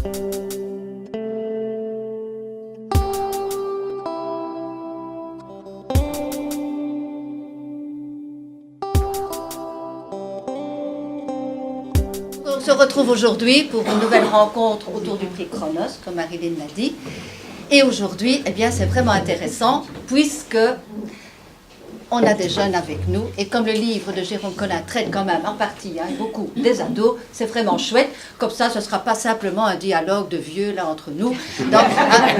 On se retrouve aujourd'hui pour une nouvelle rencontre autour du prix Chronos, comme Marilyn l'a dit. Et aujourd'hui, eh bien, c'est vraiment intéressant puisque on a des jeunes avec nous. Et comme le livre de Jérôme Collin traite quand même en partie, beaucoup des ados, c'est vraiment chouette. Comme ça, ce ne sera pas simplement un dialogue de vieux là entre nous. Donc,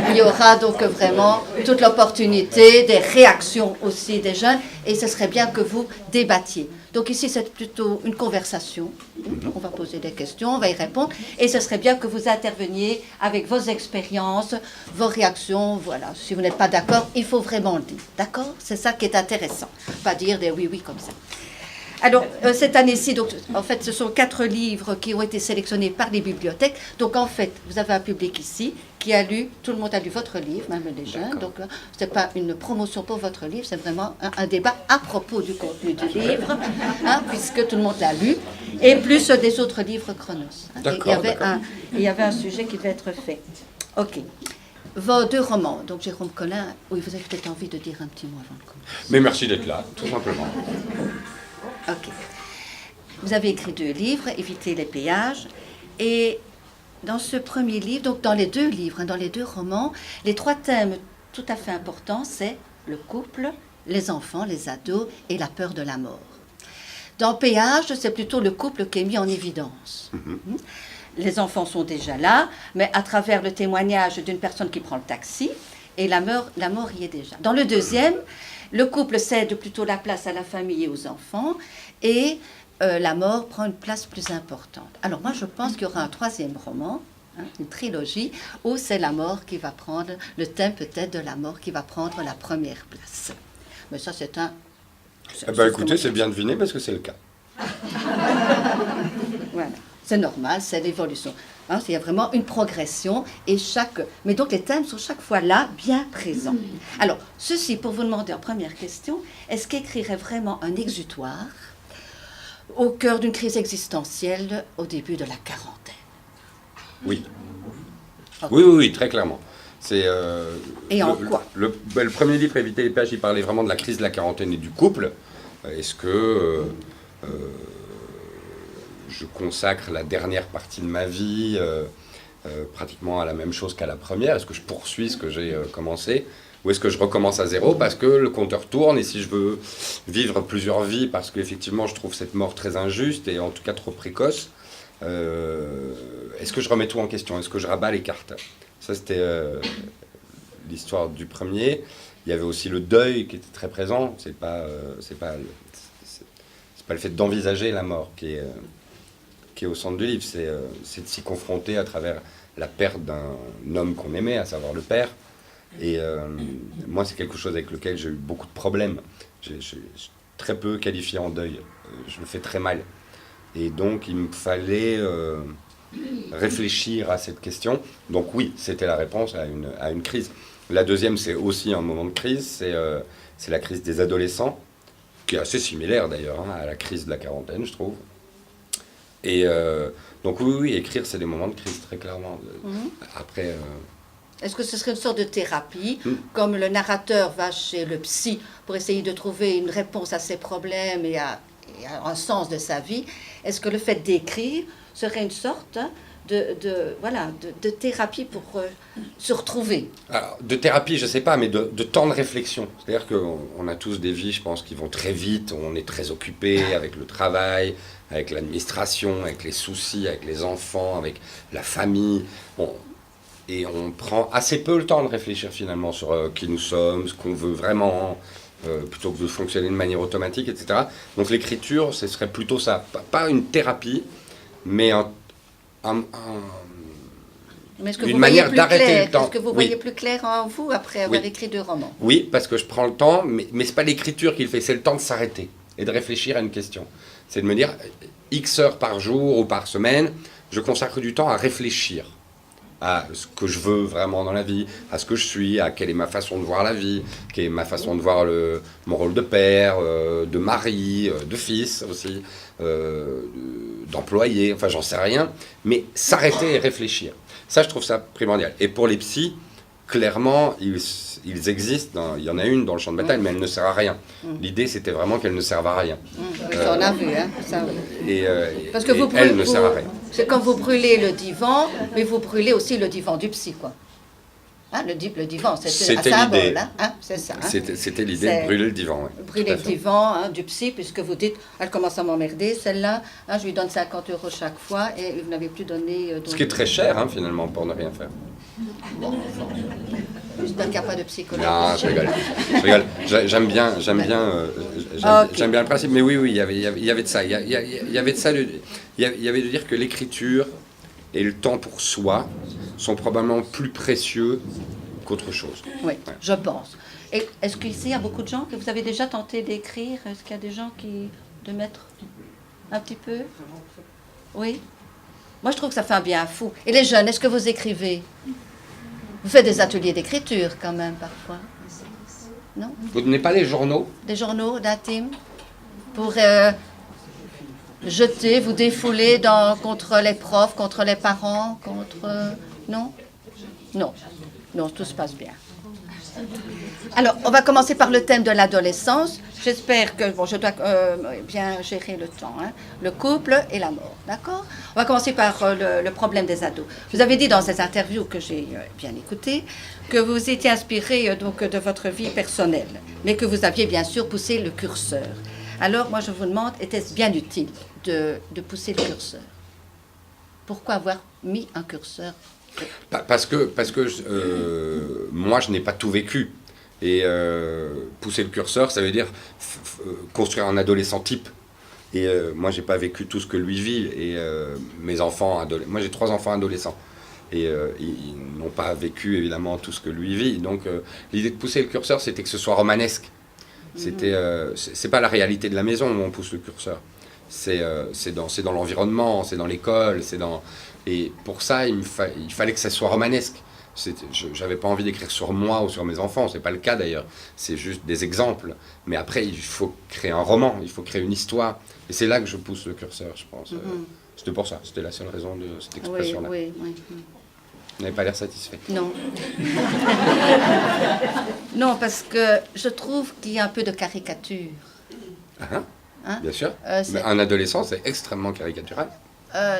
il y aura donc vraiment toute l'opportunité, des réactions aussi des jeunes. Et ce serait bien que vous débattiez. Donc ici, c'est plutôt une conversation. On va poser des questions, on va y répondre. Et ce serait bien que vous interveniez avec vos expériences, vos réactions. Voilà, si vous n'êtes pas d'accord, il faut vraiment le dire. D'accord? C'est ça qui est intéressant. Pas dire des oui comme ça. Alors, cette année-ci, donc, en fait, ce sont 4 livres qui ont été sélectionnés par les bibliothèques. Donc, en fait, vous avez un public ici qui a lu, tout le monde a lu votre livre, même les jeunes. Donc, ce n'est pas une promotion pour votre livre, c'est vraiment un débat à propos du contenu du livre, puisque tout le monde l'a lu, et plus des autres livres Chronos. Il y avait un sujet qui devait être fait. OK. Vos 2 romans, donc Jérôme Collin, oui, vous avez peut-être envie de dire un petit mot avant de commencer. Mais merci d'être là, tout simplement. Ok. Vous avez écrit 2 livres, Éviter les péages. Et dans ce premier livre, donc dans les 2 livres, dans les 2 romans, les 3 thèmes tout à fait importants, c'est le couple, les enfants, les ados et la peur de la mort. Dans Péage, c'est plutôt le couple qui est mis en évidence. Les enfants sont déjà là, mais à travers le témoignage d'une personne qui prend le taxi, et la mort y est déjà. Dans le deuxième, le couple cède plutôt la place à la famille et aux enfants, et la mort prend une place plus importante. Alors moi, je pense qu'il y aura un 3e roman, une trilogie, où c'est la mort qui va prendre, le thème peut-être de la mort qui va prendre la première place. Mais ça, c'est un... Écoutez, c'est bien deviné parce que c'est le cas. Voilà, c'est normal, c'est l'évolution. Il y a vraiment une progression, mais donc les thèmes sont chaque fois là, bien présents. Alors, ceci pour vous demander en première question, est-ce qu'écrire est vraiment un exutoire au cœur d'une crise existentielle au début de la quarantaine? Oui. Okay. Oui, très clairement. C'est, et en quoi le premier livre, Éviter les péages, il parlait vraiment de la crise de la quarantaine et du couple. Est-ce que je consacre la dernière partie de ma vie pratiquement à la même chose qu'à la première? Est-ce que je poursuis ce que j'ai commencé? Ou est-ce que je recommence à zéro parce que le compteur tourne et si je veux vivre plusieurs vies parce qu'effectivement je trouve cette mort très injuste et en tout cas trop précoce, est-ce que je remets tout en question? Est-ce que je rabats les cartes? Ça, c'était l'histoire du premier. Il y avait aussi le deuil qui était très présent. C'est pas le fait d'envisager la mort qui est au centre du livre. C'est de s'y confronter à travers la perte d'un homme qu'on aimait, à savoir le père. Et moi, c'est quelque chose avec lequel j'ai eu beaucoup de problèmes. J'ai très peu qualifié en deuil. Je le fais très mal. Et donc, il me fallait réfléchir à cette question. Donc oui, c'était la réponse à une crise. La deuxième, c'est aussi un moment de crise. C'est la crise des adolescents, qui est assez similaire d'ailleurs à la crise de la quarantaine, je trouve. Et donc oui, écrire, c'est des moments de crise, très clairement. Après... Est-ce que ce serait une sorte de thérapie, comme le narrateur va chez le psy pour essayer de trouver une réponse à ses problèmes et à un sens de sa vie? Est-ce que le fait d'écrire serait une sorte de thérapie pour se retrouver? Alors, de thérapie, je ne sais pas, mais de temps de réflexion. C'est-à-dire qu'on a tous des vies, je pense, qui vont très vite. On est très occupé avec le travail, avec l'administration, avec les soucis, avec les enfants, avec la famille. Bon, et on prend assez peu le temps de réfléchir finalement sur qui nous sommes, ce qu'on veut vraiment, plutôt que de fonctionner de manière automatique, etc. Donc l'écriture, ce serait plutôt ça. Pas une thérapie, mais une manière d'arrêter le temps. Est-ce que vous voyez plus clair en vous après avoir écrit 2 romans? Oui, parce que je prends le temps, mais ce n'est pas l'écriture qui le fait, c'est le temps de s'arrêter et de réfléchir à une question. C'est de me dire, X heures par jour ou par semaine, je consacre du temps à réfléchir. à ce que je veux vraiment dans la vie, à ce que je suis, à quelle est ma façon de voir la vie, quelle est ma façon de voir mon rôle de père, de mari, de fils aussi, d'employé, enfin j'en sais rien, mais s'arrêter et réfléchir. Ça, je trouve ça primordial. Et pour les psys, clairement, ils existent. Il y en a une dans le champ de bataille, mais elle ne sert à rien. L'idée, c'était vraiment qu'elle ne serve à rien. Ça, on a vu, hein. Ça, oui. Parce que elle ne sert à rien. C'est quand vous brûlez le divan, mais vous brûlez aussi le divan du psy, quoi. Hein, le divan, c'était un symbole, hein, c'est ça. Hein. C'était l'idée de brûler le divan. Ouais, brûler le divan du psy, puisque vous dites, elle commence à m'emmerder, celle-là, hein, je lui donne 50 € chaque fois, et vous n'avez plus donné... Ce qui est très cher, hein, finalement, pour ne rien faire. Bon, j'espère qu'il n'y a pas de psychologue. Non, je rigole. J'aime bien le principe, mais oui, il y avait de ça. Il y avait de ça, il y avait de dire que l'écriture et le temps pour soi sont probablement plus précieux qu'autre chose. Oui, ouais. Je pense. Et est-ce qu'ici, il y a beaucoup de gens que vous avez déjà tenté d'écrire? Est-ce qu'il y a des gens de mettre un petit peu? Oui. Moi, je trouve que ça fait un bien fou. Et les jeunes, est-ce que vous écrivez? Vous faites des ateliers d'écriture quand même, parfois. Non? Vous ne donnez pas les journaux? Des journaux d'intime? Pour jeter, vous défouler contre les profs, contre les parents, contre... Non? Non. Non, tout se passe bien. Alors, on va commencer par le thème de l'adolescence. J'espère que je dois bien gérer le temps. Hein. Le couple et la mort, d'accord? On va commencer par le problème des ados. Vous avez dit dans ces interviews que j'ai bien écoutées que vous étiez inspiré donc de votre vie personnelle, mais que vous aviez bien sûr poussé le curseur. Alors, moi, je vous demande, était-ce bien utile de pousser le curseur? Pourquoi avoir mis un curseur? Parce que moi, je n'ai pas tout vécu. Et pousser le curseur, ça veut dire construire un adolescent type. Et moi, j'ai pas vécu tout ce que lui vit. Et mes enfants, moi j'ai 3 enfants adolescents. Et ils n'ont pas vécu évidemment tout ce que lui vit. Donc l'idée de pousser le curseur, c'était que ce soit romanesque. C'est pas la réalité de la maison où on pousse le curseur. C'est dans l'environnement, c'est dans l'école, et pour ça, il fallait que ça soit romanesque. J'avais pas envie d'écrire sur moi ou sur mes enfants, c'est pas le cas d'ailleurs. C'est juste des exemples. Mais après, il faut créer un roman, il faut créer une histoire. Et c'est là que je pousse le curseur, je pense. C'était pour ça, c'était la seule raison de cette expression-là. Oui. Vous n'avez pas l'air satisfait. Non. Non, parce que je trouve qu'il y a un peu de caricature. Bien sûr. Mais un adolescent, c'est extrêmement caricatural.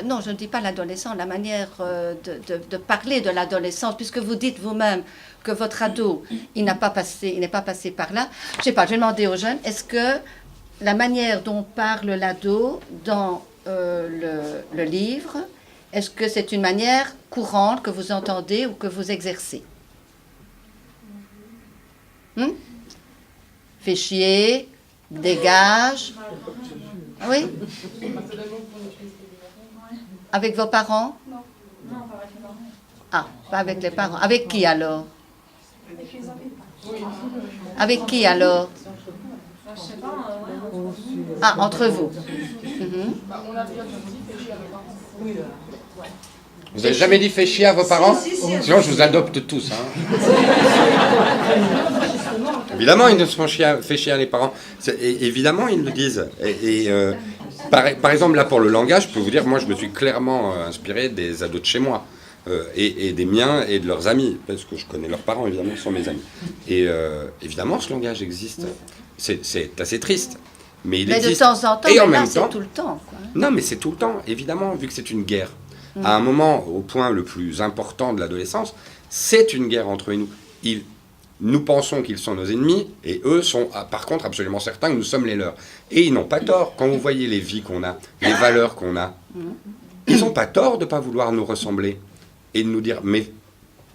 Non, je ne dis pas l'adolescent, la manière de parler de l'adolescence, puisque vous dites vous-même que votre ado, il n'est pas passé par là. Je ne sais pas, je vais demander aux jeunes, est-ce que la manière dont parle l'ado dans le livre, est-ce que c'est une manière courante que vous entendez ou que vous exercez? Fais chier, dégage. Oui? Avec vos parents? Non, pas avec les parents. Ah, pas avec les parents. Avec qui alors? Avec les amis. Avec qui alors? Je sais pas. Ah, entre vous. Vous n'avez jamais dit fait chier à vos parents? Sinon, je vous adopte tous. Hein. Évidemment, ils ne se font fait chier à les parents. Évidemment, ils le disent. Par exemple, là, pour le langage, je peux vous dire, moi, je me suis clairement inspiré des ados de chez moi, et des miens et de leurs amis, parce que je connais leurs parents, évidemment, ce sont mes amis. Et évidemment, ce langage existe. C'est assez triste, mais il existe. De temps en temps, et en mais même là, temps, c'est tout le temps. Quoi. Non, mais c'est tout le temps, évidemment, vu que c'est une guerre. À un moment, au point le plus important de l'adolescence, c'est une guerre entre nous. Nous pensons qu'ils sont nos ennemis, et eux sont, par contre, absolument certains que nous sommes les leurs. Et ils n'ont pas tort. Quand vous voyez les vies qu'on a, les valeurs qu'on a, ils n'ont pas tort de ne pas vouloir nous ressembler. Et de nous dire, mais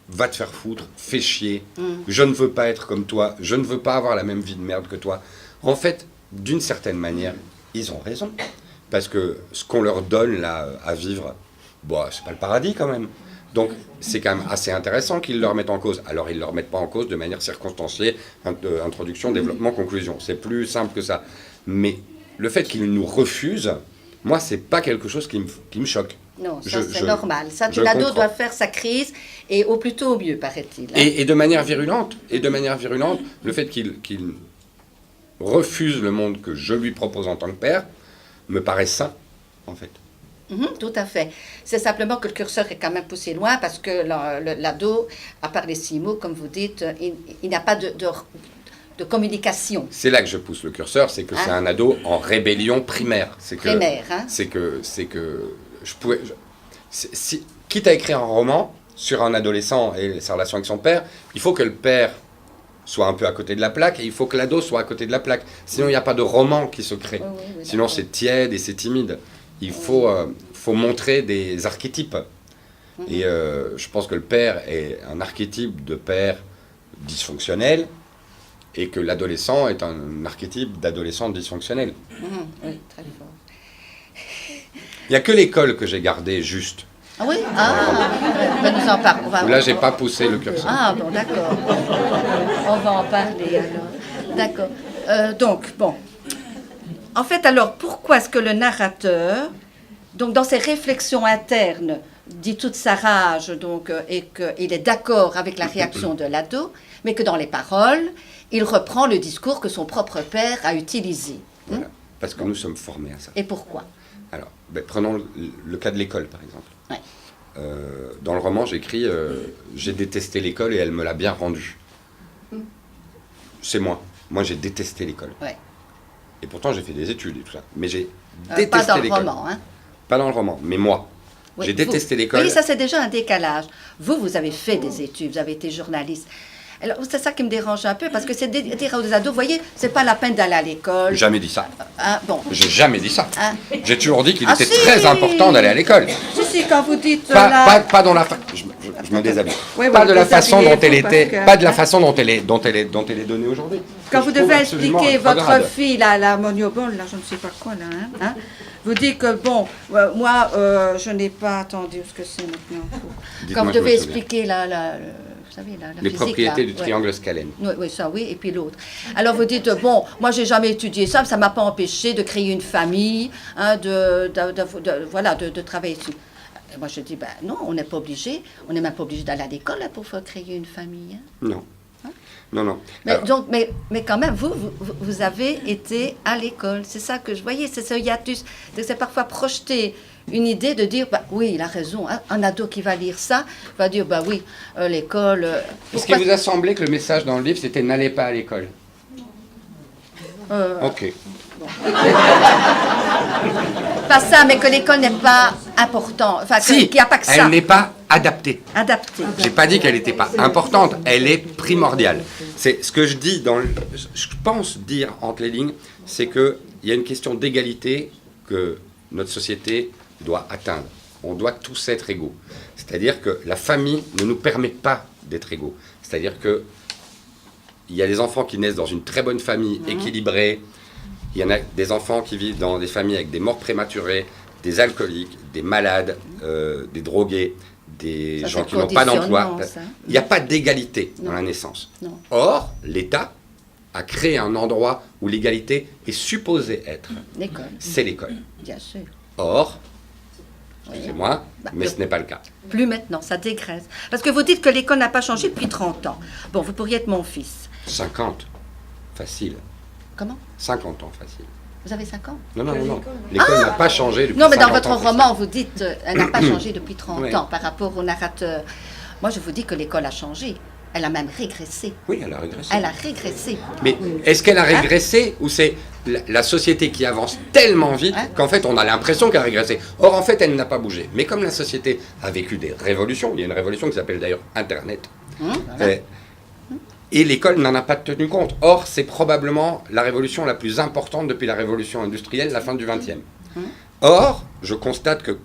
va te faire foutre, fais chier, je ne veux pas être comme toi, je ne veux pas avoir la même vie de merde que toi. En fait, d'une certaine manière, ils ont raison. Parce que ce qu'on leur donne là à vivre, c'est pas le paradis quand même. Donc, c'est quand même assez intéressant qu'ils le remettent en cause. Alors, ils ne le remettent pas en cause de manière circonstanciée, introduction, développement, conclusion. C'est plus simple que ça. Mais le fait qu'ils nous refusent, moi, c'est pas quelque chose qui me choque. Non, ça c'est Je- normal. Ça, je l'ado comprends. doit faire sa crise, et au plus tôt au mieux, paraît-il. Hein. Et de manière virulente, le fait qu'il refuse le monde que je lui propose en tant que père me paraît sain, en fait. Tout à fait. C'est simplement que le curseur est quand même poussé loin parce que l'ado, à part les 6 mots, comme vous dites, il n'a pas de communication C'est là que je pousse le curseur, c'est que c'est un ado en rébellion primaire. C'est que, primaire. Hein. c'est que je pouvais, quitte à écrire un roman sur un adolescent et sa relation avec son père, il faut que le père soit un peu à côté de la plaque et il faut que l'ado soit à côté de la plaque. Sinon, il n'y a pas de roman qui se crée. Oui, Sinon, d'accord. c'est tiède et c'est timide. Il faut montrer des archétypes. Et je pense que le père est un archétype de père dysfonctionnel et que l'adolescent est un archétype d'adolescent dysfonctionnel. Oui, très fort. Il n'y a que l'école que j'ai gardée juste. Ah oui. On va nous en parler. Où là, j'ai pas poussé le curseur. Ah bon, d'accord. On va en parler alors. D'accord. Donc, bon. En fait, alors, pourquoi est-ce que le narrateur, donc dans ses réflexions internes, dit toute sa rage, donc, et qu'il est d'accord avec la réaction de l'ado, mais que dans les paroles, il reprend le discours que son propre père a utilisé. Voilà. Parce que nous sommes formés à ça. Et pourquoi? Alors, prenons le cas de l'école, par exemple. Ouais. Dans le roman, j'écris j'ai détesté l'école et elle me l'a bien rendue. C'est moi. Moi, j'ai détesté l'école. Ouais. Et pourtant, j'ai fait des études et tout ça. Mais j'ai Pas détesté dans le l'école. roman, hein? Pas dans le roman, mais moi. Oui, J'ai détesté vous. l'école. Oui, ça c'est déjà un décalage. Vous avez fait des études, vous avez été journaliste. Alors, c'est ça qui me dérange un peu, parce que c'est dire aux ados, vous voyez, c'est pas la peine d'aller à l'école. J'ai jamais dit ça. Hein, bon. J'ai jamais dit ça. Hein. J'ai toujours dit qu'il Ah, était si. très important d'aller à l'école. Si, quand vous dites là... Pas dans la je me déshabille. Oui, Pas oui, de la façon dont elle déshabillez-vous, était, parce que- pas de la façon dont elle est donnée aujourd'hui. Quand Que vous je trouve devez absolument expliquer votre rétrograde. fille, là, la moniobole, là, je ne sais pas quoi, là, hein, vous dites que, bon, moi, je n'ai pas attendu ce que c'est maintenant. Dites-moi, Quand vous je me devez souviens. expliquer, vous savez, la Les physique, propriétés là, du ouais. triangle scalène. Oui, oui, ça, oui, et puis l'autre. Alors vous dites, bon, moi j'ai jamais étudié ça, ça m'a pas empêché de créer une famille, hein, de travailler dessus. Et moi je dis, ben non, on n'est pas obligé, on n'est même pas obligé d'aller à l'école là, pour faire créer une famille. Hein. Non. Non, non. Mais, Alors, donc, mais quand même, vous avez été à l'école, c'est ça que je voyais, c'est ce hiatus. C'est parfois projeter une idée de dire, bah oui, il a raison, hein, un ado qui va lire ça va dire, bah oui, l'école... est-ce qu'il vous a semblé que le message dans le livre, c'était « n'allez pas à l'école » Ok. Pas ça, mais que l'école n'est pas important, enfin, Si, qu'il n'y a pas que ça. elle n'est pas adaptée. Adapté. J'ai pas dit qu'elle n'était pas importante, elle est primordiale. C'est ce que je dis je pense dire entre les lignes, c'est qu'il y a une question d'égalité que notre société doit atteindre. On doit tous être égaux. C'est-à-dire que la famille ne nous permet pas d'être égaux. C'est-à-dire que il y a des enfants qui naissent dans une très bonne famille équilibrée. Il y en a des enfants qui vivent dans des familles avec des morts prématurées, des alcooliques, des malades, des drogués, des Ça, gens c'est qui n'ont pas d'emploi. conditionnant, ça. Il n'y a pas d'égalité dans Non. la naissance. Non. Or, l'État a créé un endroit où l'égalité est supposée être. L'école, C'est l'école. bien sûr. Or, Oui. excusez-moi, Bah, mais ce n'est pas le cas. Plus maintenant, ça dégraisse. Parce que vous dites que l'école n'a pas changé depuis 30 ans. Bon, vous pourriez être mon fils. 50, facile. Comment 50 ans, facile. Vous avez 5 ans Non, non, non, non. L'école n'a pas changé depuis Non, mais dans 50 votre ans, roman, vous dites elle n'a pas changé depuis 30 Ouais. ans par rapport au narrateur. Moi, je vous dis que l'école a changé. Elle a même régressé. Oui, elle a régressé. Elle a régressé. Mais est-ce qu'elle a régressé ou c'est la société qui avance tellement vite Hein qu'en fait on a l'impression qu'elle a régressé. Or en fait elle n'a pas bougé. Mais comme la société a vécu des révolutions, il y a une révolution qui s'appelle d'ailleurs Internet, Voilà. et l'école n'en a pas tenu compte. Or c'est probablement la révolution la plus importante depuis la révolution industrielle, la fin du XXe. Or je constate que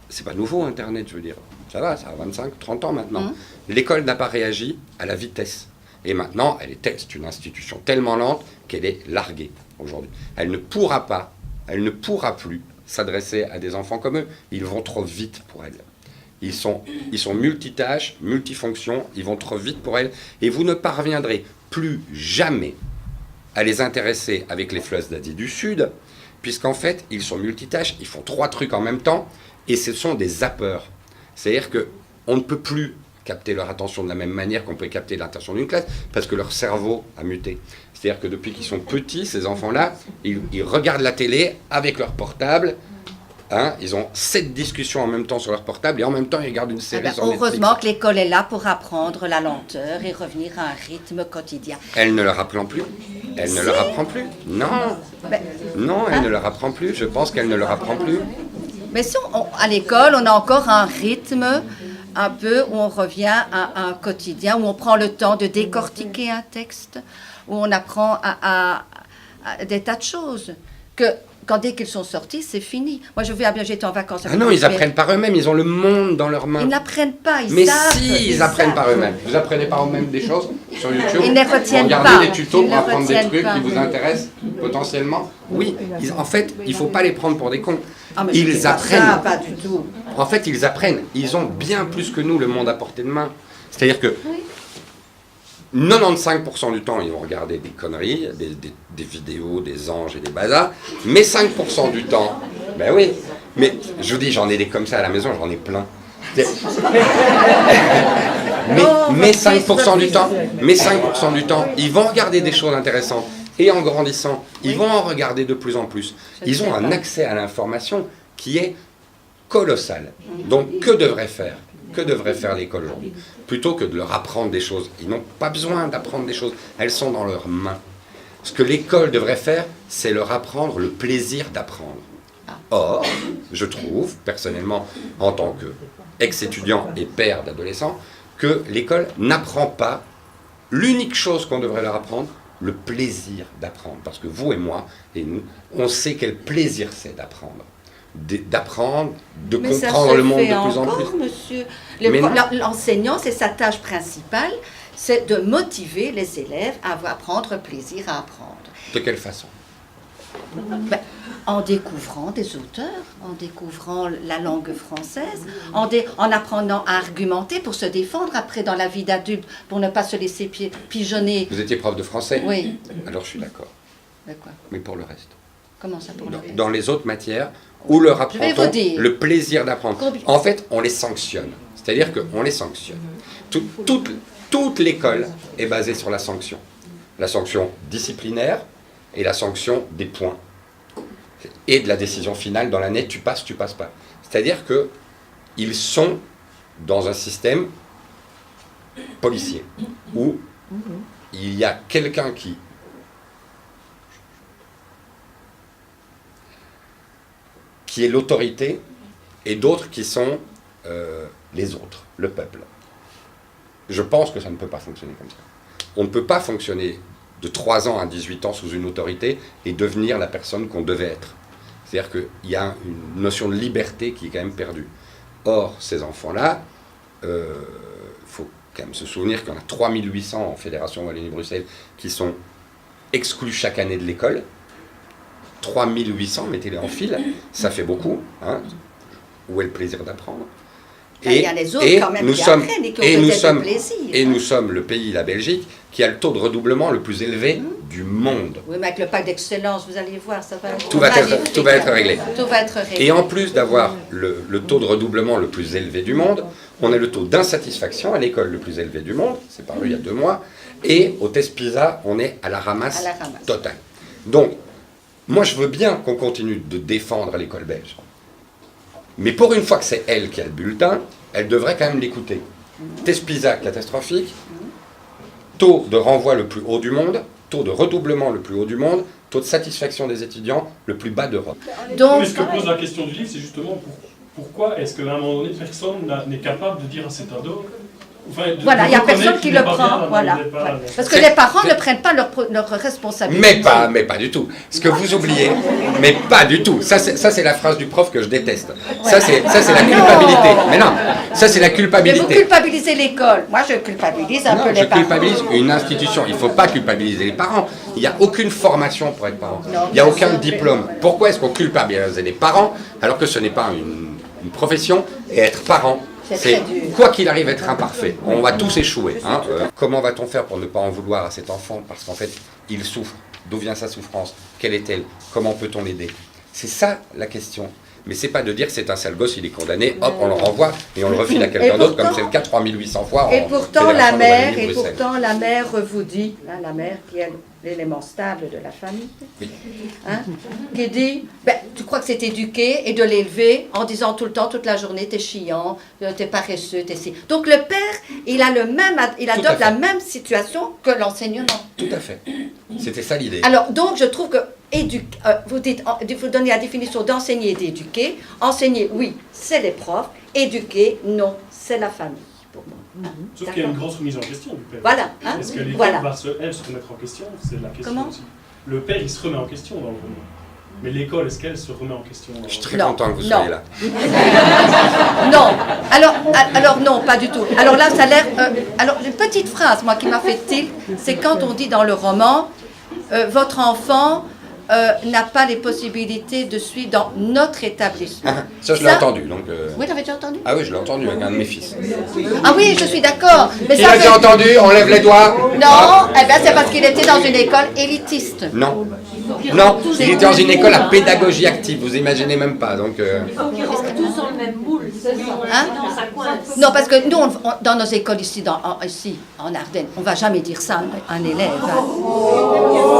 c'est pas nouveau Internet, je veux dire. Ça va, ça a 25, 30 ans maintenant. L'école n'a pas réagi à la vitesse. Et maintenant, c'est une institution tellement lente qu'elle est larguée aujourd'hui. Elle ne pourra plus s'adresser à des enfants comme eux. Ils vont trop vite pour elle. Ils sont multitâches, multifonctions, ils vont trop vite pour elle. Et vous ne parviendrez plus jamais à les intéresser avec les Flusses d'Asie du Sud, puisqu'en fait, ils sont multitâches, ils font 3 trucs en même temps, Et ce sont des zappeurs. C'est-à-dire qu'on ne peut plus capter leur attention de la même manière qu'on peut capter l'attention d'une classe, parce que leur cerveau a muté. C'est-à-dire que depuis qu'ils sont petits, ces enfants-là, ils regardent la télé avec leur portable. Hein, ils ont 7 discussions en même temps sur leur portable et en même temps ils regardent une série sur Netflix. Heureusement que l'école est là pour apprendre la lenteur et revenir à un rythme quotidien. Elle ne leur apprend plus. Elle ne leur apprend plus. Non. Non, elle ne leur apprend plus. Je pense qu'elle ne leur apprend plus. Mais si à l'école, on a encore un rythme un peu où on revient à un quotidien, où on prend le temps de décortiquer un texte, où on apprend à des tas de choses. Dès qu'ils sont sortis, c'est fini. Moi, j'étais en vacances. Ah non, ils apprennent par eux-mêmes, ils ont le monde dans leurs mains. Ils n'apprennent pas, Mais savent. Si, ils apprennent par eux-mêmes. Vous apprenez par vous-même des choses sur YouTube. Ils ne retiennent pas. Regardez des tutos pour apprendre des trucs qui vous intéressent potentiellement. Oui, en fait, il ne faut pas les prendre pour des cons. Ils apprennent. Pas du tout. En fait, ils apprennent. Ils ont bien plus que nous le monde à portée de main. C'est-à-dire que 95% du temps, ils vont regarder des conneries, des vidéos, des anges et des bazars. Mais 5% du temps, ben oui. Mais je vous dis, j'en ai des comme ça à la maison, j'en ai plein. mais 5% du temps, ils vont regarder des choses intéressantes. Et en grandissant, ils vont en regarder de plus en plus. Ils ont un accès à l'information qui est colossal. Donc, que devrait faire l'école aujourd'hui? Plutôt que de leur apprendre des choses. Ils n'ont pas besoin d'apprendre des choses. Elles sont dans leurs mains. Ce que l'école devrait faire, c'est leur apprendre le plaisir d'apprendre. Or, je trouve, personnellement, en tant qu'ex-étudiant et père d'adolescents, que l'école n'apprend pas l'unique chose qu'on devrait leur apprendre, le plaisir d'apprendre. Parce que vous et moi, et nous, on sait quel plaisir c'est d'apprendre. D'apprendre, de comprendre le monde de plus en plus. Monsieur. L'enseignant, c'est sa tâche principale, c'est de motiver les élèves à prendre plaisir à apprendre. De quelle façon? En découvrant des auteurs, en découvrant la langue française, en apprenant à argumenter pour se défendre après dans la vie d'adulte, pour ne pas se laisser pigeonner. Vous étiez prof de français? Oui. Alors je suis d'accord. De quoi? Mais pour le reste? Comment ça pour le reste? Dans les autres matières, où leur apprend-on le plaisir d'apprendre? En fait, on les sanctionne. C'est-à-dire qu'on les sanctionne. Toute l'école est basée sur la sanction. La sanction disciplinaire et la sanction des points. Et de la décision finale dans l'année, tu passes pas. C'est-à-dire qu'ils sont dans un système policier où il y a quelqu'un qui est l'autorité et d'autres qui sont les autres, le peuple. Je pense que ça ne peut pas fonctionner comme ça. On ne peut pas fonctionner de 3 ans à 18 ans sous une autorité et devenir la personne qu'on devait être. C'est-à-dire qu'il y a une notion de liberté qui est quand même perdue. Or, ces enfants-là, faut quand même se souvenir qu'il y en a 3800 en Fédération Wallonie-Bruxelles qui sont exclus chaque année de l'école. 3800, mettez-les en file, ça fait beaucoup. Hein. Où est le plaisir d'apprendre? Il y a les autres quand même qui apprennent et qui ont peut-être du plaisir. Et nous sommes le pays, la Belgique, qui a le taux de redoublement le plus élevé du monde. Oui, mais avec le pacte d'excellence, vous allez voir, ça va tout va être réglé. Tout va être réglé. Et en plus d'avoir le taux de redoublement le plus élevé du monde, on a le taux d'insatisfaction à l'école le plus élevé du monde, c'est paru il y a 2 mois, et au test PISA, on est à la ramasse totale. Donc, moi je veux bien qu'on continue de défendre l'école belge. Mais pour une fois que c'est elle qui a le bulletin, elle devrait quand même l'écouter. Test PISA catastrophique, taux de renvoi le plus haut du monde, taux de redoublement le plus haut du monde, taux de satisfaction des étudiants le plus bas d'Europe. Donc, ce que pose la question du livre, c'est justement pourquoi est-ce qu'à un moment donné, personne n'est capable de dire à cet ado... Voilà, il n'y a personne qui le prend. Voilà. Parce que les parents ne prennent pas leur responsabilité. Mais pas du tout. Ce que vous oubliez, mais pas du tout. Ça, c'est la phrase du prof que je déteste. Ça, c'est la culpabilité. Mais non, ça, c'est la culpabilité. Mais vous culpabilisez l'école. Moi, je culpabilise un peu les parents. Je culpabilise une institution. Il ne faut pas culpabiliser les parents. Il n'y a aucune formation pour être parent. Il n'y a aucun diplôme. Pourquoi est-ce qu'on culpabilise les parents alors que ce n'est pas une profession et être parent? C'est quoi qu'il arrive être imparfait, on va tous échouer. Hein. Comment va-t-on faire pour ne pas en vouloir à cet enfant? Parce qu'en fait, il souffre. D'où vient sa souffrance? Quelle est-elle? Comment peut-on l'aider? C'est ça la question. Mais c'est pas de dire c'est un sale gosse, il est condamné, hop, on le renvoie et on le refile à quelqu'un d'autre, comme c'est le cas 3800 fois. Et pourtant, la Fédération de mère, Wallonie-Bruxelles. la mère vous dit, hein, la mère qui est l'élément stable de la famille, Oui. hein, qui dit, ben, tu crois que c'est éduqué et de l'élever en disant tout le temps, toute la journée, t'es chiant, t'es paresseux, t'es si. Donc le père, il adopte la même situation que l'enseignant. Tout à fait. C'était ça l'idée. Alors, donc, je trouve que vous donnez la définition d'enseigner et d'éduquer. Enseigner, oui, c'est les profs. Éduquer, non, c'est la famille, pour moi. Sauf qu'il y a une grosse remise en question du père. Voilà. Hein? Est-ce que l'école Voilà. va se remettre en question? C'est la question Comment aussi. Le père, il se remet en question dans le roman. Mais l'école, est-ce qu'elle se remet en question Je suis très Non, content que vous non. soyez là. Non, alors non, pas du tout. Alors là, ça a l'air... alors, une petite phrase, moi, qui m'a fait tilt, c'est quand on dit dans le roman, votre enfant n'a pas les possibilités de suivre dans notre établissement. Ça, je l'ai entendu. Donc, Oui, t'avais déjà entendu? Ah oui, je l'ai entendu avec un de mes fils. Ah oui, je suis d'accord. Mais Qui ça, l'a déjà entendu? On lève les doigts. non, eh ben, c'est parce qu'il était dans une école élitiste. Non. Non, il était dans une école à pédagogie active, vous imaginez même pas. Donc, Tous dans le même moule, c'est ça. Hein? Non, ça coince. Non, parce que nous, dans nos écoles ici, ici, en Ardennes, on ne va jamais dire ça à un élève. Hein.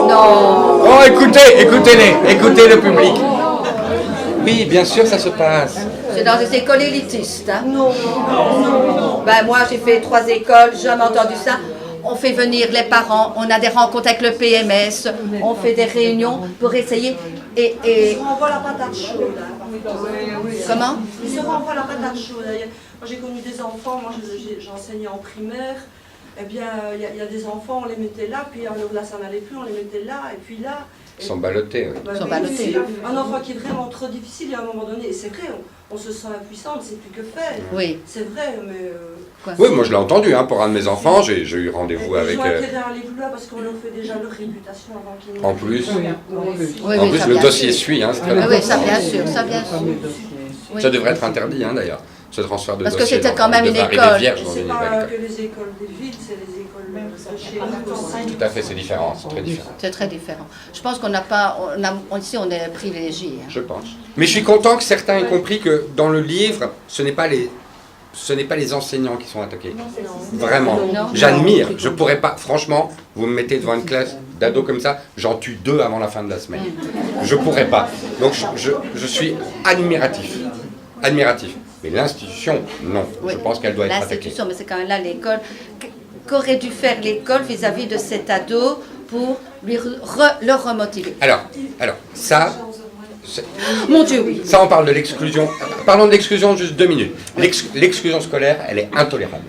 Non. oh, écoutez-les, écoutez le public. Oui, bien sûr, ça se passe. C'est dans des écoles élitistes. Hein. Non. Ben, moi, j'ai fait 3 écoles, j'ai jamais entendu ça. On fait venir les parents, on a des rencontres avec le PMS, on fait des réunions pour essayer. Et Ils se renvoient la patate chaude. comment? Ils se renvoient la patate chaude. Moi, j'ai connu des enfants, moi j'enseignais en primaire. Eh bien, il y a des enfants, on les mettait là, puis là ça n'allait plus, on les mettait là, et puis là. Ils sont ballottés. Oui. Ils sont ballottés. Un enfant qui est vraiment trop difficile, et à un moment donné, et c'est vrai, on se sent impuissant, on ne sait plus que faire. Oui. C'est vrai, mais... Quoi? Oui, moi je l'ai entendu, hein, pour un de mes enfants, j'ai eu rendez-vous avec... Ils ont intérêt à aller plus loin parce qu'on leur fait déjà leur réputation avant qu'ils... En plus, Oui, en oui, plus ça, le bien dossier sûr. suit, hein, c'est très Oui, bien. oui, ça bien sûr, ça bien sûr. Oui. Ça devrait être interdit, hein, d'ailleurs, ce transfert de Parce que dossier. c'était quand même une devrait école. arriver vierge dans C'est une pas nouvelle que école. les écoles des villes, c'est les écoles de chez nous aussi. Tout à fait, c'est différent, c'est très différent. C'est très différent. Je pense qu'on n'a pas... ici, on est privilégiés. Hein. Je pense. Mais je suis content que certains aient compris que dans le livre, ce n'est pas les enseignants qui sont attaqués. Vraiment. Non. J'admire. Je pourrais pas. Franchement, vous me mettez devant une classe d'ados comme ça, j'en tue 2 avant la fin de la semaine. Je pourrais pas. Donc je suis admiratif. Admiratif. Mais l'institution, non. Oui. Je pense qu'elle doit être attaquée. L'institution, mais c'est quand même là l'école. Qu'aurait dû faire l'école vis-à-vis de cet ado pour le remotiver? Alors, ça, c'est- Mon Dieu, oui. ça on parle de l'exclusion. Parlons de l'exclusion juste 2 minutes. L'exclusion scolaire, elle est intolérable.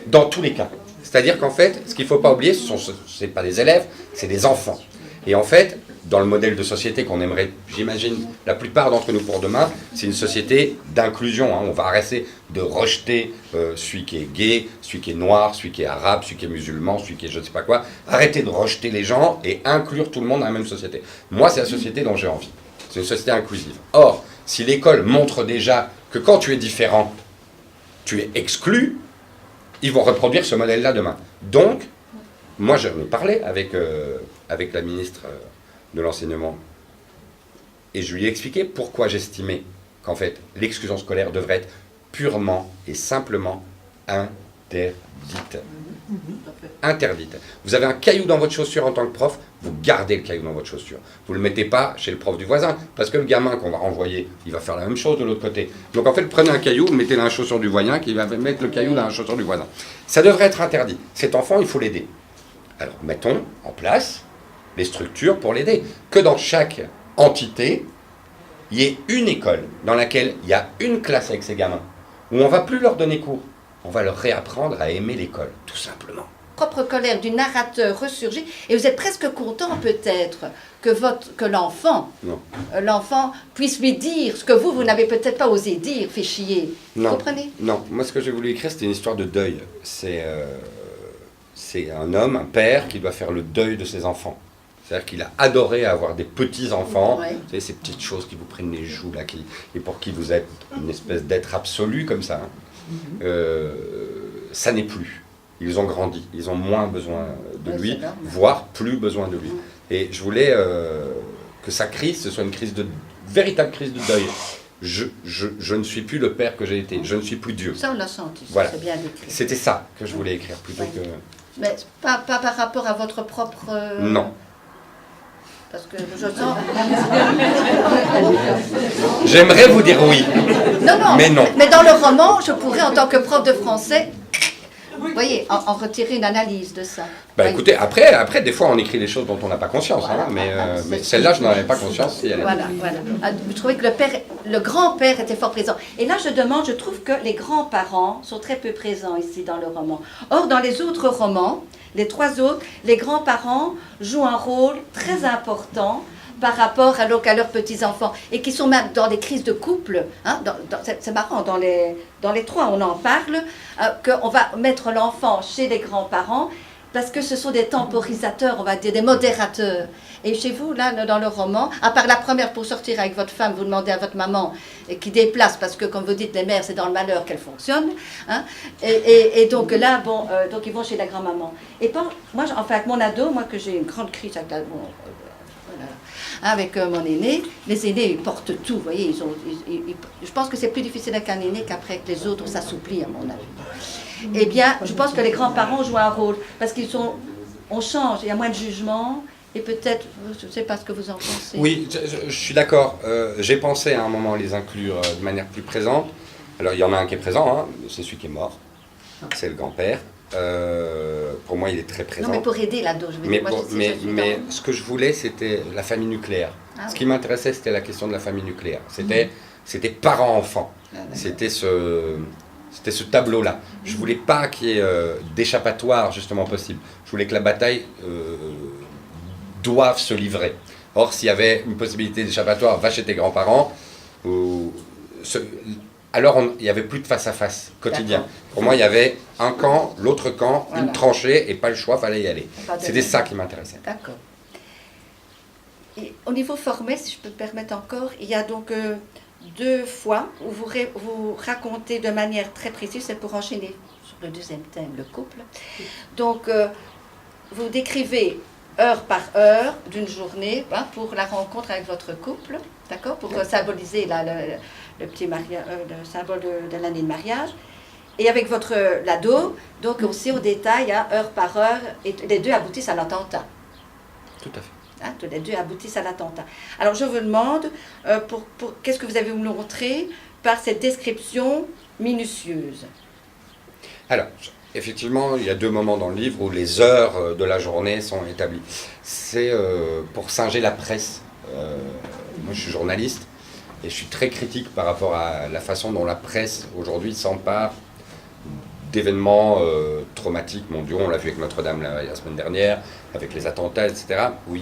Dans tous les cas. C'est-à-dire qu'en fait, ce qu'il ne faut pas oublier, ce n'est pas des élèves, c'est des enfants. Et en fait, dans le modèle de société qu'on aimerait, j'imagine, la plupart d'entre nous pour demain, c'est une société d'inclusion. Hein. On va arrêter de rejeter celui qui est gay, celui qui est noir, celui qui est arabe, celui qui est musulman, celui qui est je ne sais pas quoi. Arrêter de rejeter les gens et inclure tout le monde dans la même société. Moi, c'est la société dont j'ai envie. C'est une société inclusive. Or, si l'école montre déjà que quand tu es différent, tu es exclu, ils vont reproduire ce modèle-là demain. Donc, moi, j'en ai parlé avec la ministre de l'Enseignement et je lui ai expliqué pourquoi j'estimais qu'en fait, l'exclusion scolaire devrait être purement et simplement interdite. Interdite. Vous avez un caillou dans votre chaussure en tant que prof, vous gardez le caillou dans votre chaussure. Vous ne le mettez pas chez le prof du voisin, parce que le gamin qu'on va renvoyer, il va faire la même chose de l'autre côté. Donc en fait, prenez un caillou, mettez-le dans la chaussure du voisin, qui va mettre le caillou dans la chaussure du voisin. Ça devrait être interdit. Cet enfant, il faut l'aider. Alors mettons en place les structures pour l'aider. Que dans chaque entité, il y ait une école dans laquelle il y a une classe avec ces gamins, où on ne va plus leur donner cours. On va leur réapprendre à aimer l'école, tout simplement. Propre colère du narrateur ressurgit et vous êtes presque content peut-être que l'enfant puisse lui dire ce que vous n'avez peut-être pas osé dire, fait chier. Vous Non, comprenez? non. Moi ce que j'ai voulu écrire c'était une histoire de deuil. C'est un homme, un père qui doit faire le deuil de ses enfants. C'est-à-dire qu'il a adoré avoir des petits-enfants, Ouais. vous savez, ces petites choses qui vous prennent les joues, là, et pour qui vous êtes une espèce d'être absolu comme ça. Hein. Ça n'est plus. Ils ont grandi, ils ont moins besoin de Ouais, lui, c'est normal. voire plus besoin de lui. Et je voulais que sa crise, ce soit une véritable crise de deuil. je ne suis plus le père que j'ai été, je ne suis plus Dieu. Ça, on l'a senti, ça, Voilà. c'est bien décrit. C'était ça que je voulais écrire plutôt que... Mais pas par rapport à votre propre... Non. Parce que je sens... J'aimerais vous dire oui. Non. Mais non. Mais dans le roman, je pourrais, en tant que prof de français, vous voyez, en retirer une analyse de ça. Bah Oui. écoutez, après, des fois on écrit des choses dont on n'a pas conscience, Voilà. hein, mais celle-là, je n'en avais pas conscience. Si elle est- Voilà. Ah, je trouvais que le grand-père était fort présent. Et là, je trouve que les grands-parents sont très peu présents ici dans le roman. Or, dans les autres romans, les 3 autres, les grands-parents jouent un rôle très important par rapport à leurs petits-enfants, et qui sont même dans les crises de couple. Hein, c'est marrant, dans les 3, on en parle, qu'on va mettre l'enfant chez les grands-parents, parce que ce sont des temporisateurs, on va dire, des modérateurs. Et chez vous, là, dans le roman, à part la première, pour sortir avec votre femme, vous demandez à votre maman, et qui déplace, parce que, comme vous dites, les mères, c'est dans le malheur qu'elles fonctionnent. Hein, et donc là, bon, donc ils vont chez la grand-maman. Et moi, enfin, avec mon ado, moi, que j'ai une grande crise avec avec mon aîné, les aînés, ils portent tout, vous voyez, je pense que c'est plus difficile avec un aîné qu'après que les autres s'assouplissent, à mon avis. Eh bien, je pense que les grands-parents jouent un rôle, parce on change, il y a moins de jugement, et peut-être, je ne sais pas ce que vous en pensez. Oui, je suis d'accord. J'ai pensé à un moment les inclure de manière plus présente. Alors, il y en a un qui est présent, hein, c'est celui qui est mort, c'est le grand-père. Pour moi, il est très présent. Non, mais pour aider l'ado, je veux Mais, dire. Moi, mais ce que je voulais, c'était la famille nucléaire. Ah, Ce oui. qui m'intéressait, c'était la question de la famille nucléaire. C'était parents-enfants. C'était ce tableau-là. Je voulais pas qu'il y ait d'échappatoire, justement, possible. Je voulais que la bataille doive se livrer. Or, s'il y avait une possibilité d'échappatoire, va chez tes grands-parents, alors il n'y avait plus de face-à-face quotidien. D'accord. Pour moi, il y avait un camp, l'autre camp, Voilà. une tranchée, et pas le choix, fallait y aller. Pas de- C'était ça qui m'intéressait. D'accord. Et au niveau formel, si je peux me permettre encore, il y a donc 2 fois où vous racontez de manière très précise, c'est pour enchaîner sur le deuxième thème, le couple. Donc, vous décrivez heure par heure d'une journée, hein, pour la rencontre avec votre couple, d'accord, pour symboliser le petit mariage, le symbole de l'année de mariage. Et avec votre l'ado, donc aussi au détail, hein, heure par heure, et les 2 aboutissent à l'attentat. Tout à fait. Hein, tous les 2 aboutissent à l'attentat. Alors je vous demande, qu'est-ce que vous avez voulu montrer par cette description minutieuse? Alors, effectivement, il y a 2 moments dans le livre où les heures de la journée sont établies. C'est pour singer la presse. Moi, je suis journaliste et je suis très critique par rapport à la façon dont la presse aujourd'hui s'empare d'événements traumatiques mondiaux. On l'a vu avec Notre-Dame la semaine dernière, avec les attentats, etc., où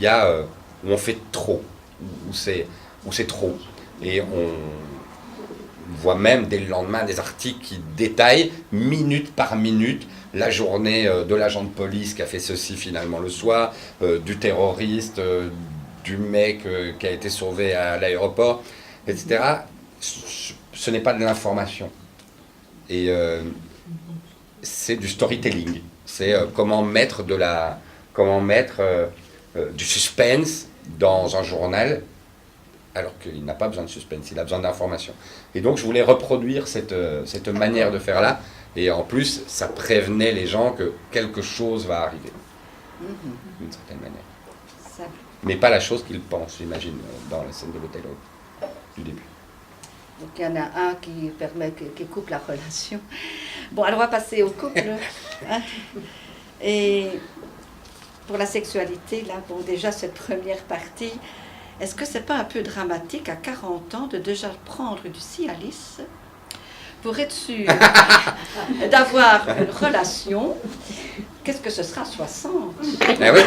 on fait trop, où c'est trop. Et on voit même dès le lendemain des articles qui détaillent, minute par minute, la journée de l'agent de police qui a fait ceci finalement le soir, du terroriste, du mec qui a été sauvé à l'aéroport, etc. Ce n'est pas de l'information. Et c'est du storytelling. C'est comment mettre du suspense dans un journal, alors qu'il n'a pas besoin de suspense, il a besoin d'information. Et donc je voulais reproduire cette manière de faire là, et en plus ça prévenait les gens que quelque chose va arriver, d'une certaine manière. Ça. Mais pas la chose qu'ils pensent, j'imagine, dans la scène de l'hôtel du début. Donc il y en a un qui coupe la relation. Bon, alors on va passer au couple. Hein. Et pour la sexualité, là, bon, déjà cette première partie, est-ce que c'est pas un peu dramatique à 40 ans de déjà prendre du Cialis pour être sûr d'avoir une relation? Qu'est-ce que ce sera à 60? Ah oui,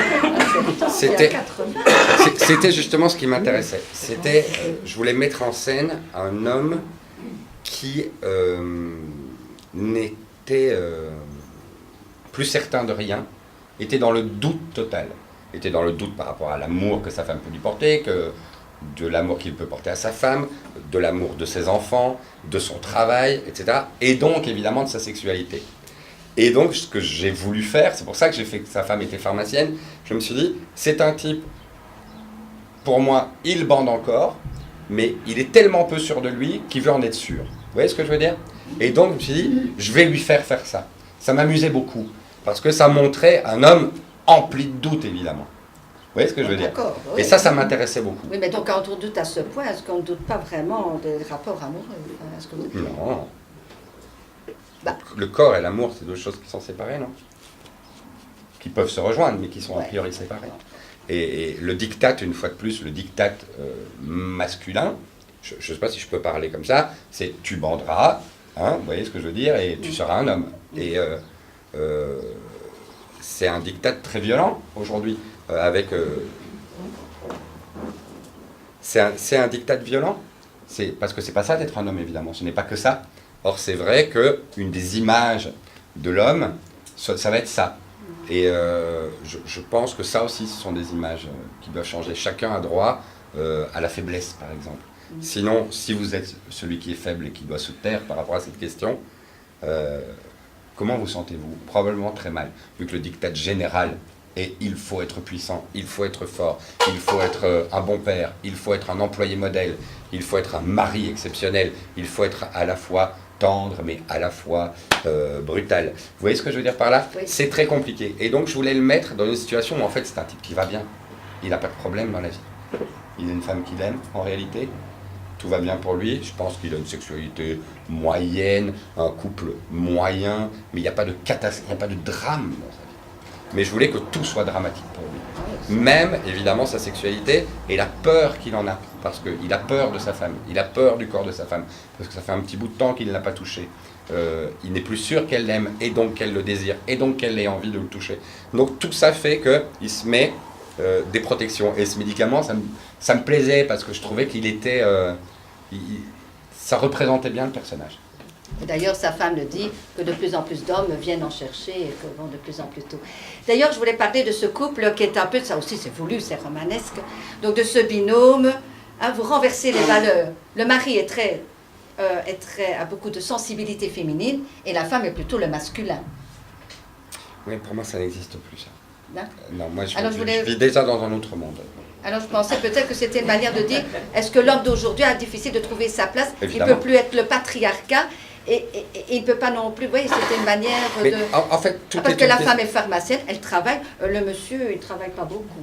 C'était C'était- à 80. c'était justement ce qui m'intéressait. C'était, je voulais mettre en scène un homme qui n'était plus certain de rien, était dans le doute total. Était dans le doute par rapport à l'amour que sa femme peut lui porter, de l'amour qu'il peut porter à sa femme, de l'amour de ses enfants, de son travail, etc. Et donc, évidemment, de sa sexualité. Et donc, ce que j'ai voulu faire, c'est pour ça que j'ai fait que sa femme était pharmacienne, je me suis dit, c'est un type, pour moi, il bande encore, mais il est tellement peu sûr de lui qu'il veut en être sûr. Vous voyez ce que je veux dire? Et donc, je me suis dit, je vais lui faire ça. Ça m'amusait beaucoup, parce que ça montrait un homme empli de doutes, évidemment. Vous voyez ce que je veux dire? D'accord, oui. Et ça m'intéressait beaucoup. Oui, mais donc quand on doute à ce point, est-ce qu'on ne doute pas vraiment des rapports amoureux? Est-ce que vous... Non. Bah. Le corps et l'amour, c'est deux choses qui sont séparées, non? Qui peuvent se rejoindre, mais qui sont a Ouais. priori séparées. Et le diktat, une fois de plus, le diktat masculin, je ne sais pas si je peux parler comme ça, c'est tu banderas, hein, vous voyez ce que je veux dire, et tu seras un homme. Et c'est un diktat très violent aujourd'hui, c'est un diktat violent, parce que c'est pas ça d'être un homme, évidemment, ce n'est pas que ça. Or, c'est vrai qu'une des images de l'homme, ça va être ça. Et je pense que ça aussi, ce sont des images qui doivent changer. Chacun a droit à la faiblesse, par exemple. Sinon, si vous êtes celui qui est faible et qui doit se taire par rapport à cette question, comment vous sentez-vous? Probablement très mal, vu que le diktat général est il faut être puissant, il faut être fort, il faut être un bon père, il faut être un employé modèle, il faut être un mari exceptionnel, il faut être à la fois tendre, mais à la fois brutal. Vous voyez ce que je veux dire par là? Oui. C'est très compliqué. Et donc, je voulais le mettre dans une situation où, en fait, c'est un type qui va bien. Il n'a pas de problème dans la vie. Il a une femme qu'il aime, en réalité. Tout va bien pour lui. Je pense qu'il a une sexualité moyenne, un couple moyen, mais il n'y a pas de catastrophe, il n'y a pas de drame dans sa vie. Mais je voulais que tout soit dramatique pour lui. Même, évidemment, sa sexualité et la peur qu'il en a. Parce qu'il a peur de sa femme, il a peur du corps de sa femme. Parce que ça fait un petit bout de temps qu'il ne l'a pas touché. Il n'est plus sûr qu'elle l'aime, et donc qu'elle le désire, et donc qu'elle ait envie de le toucher. Donc tout ça fait qu'il se met des protections. Et ce médicament, ça me plaisait, parce que je trouvais qu'il était... ça représentait bien le personnage. D'ailleurs, sa femme le dit, que de plus en plus d'hommes viennent en chercher et que vont de plus en plus tôt. D'ailleurs, je voulais parler de ce couple qui est un peu, ça aussi c'est voulu, c'est romanesque, donc de ce binôme, hein, vous renversez les valeurs. Le mari a beaucoup de sensibilité féminine et la femme est plutôt le masculin. Oui, pour moi, ça n'existe plus, ça. Non, moi, je vis déjà dans un autre monde. Alors je pensais peut-être que c'était une manière de dire, est-ce que l'homme d'aujourd'hui a difficile de trouver sa place? Évidemment. Il ne peut plus être le patriarcat et il ne peut pas non plus, vous voyez, c'était une manière Mais de... en fait, tout parce est que la une femme est pharmacienne, elle travaille, le monsieur, il ne travaille pas beaucoup.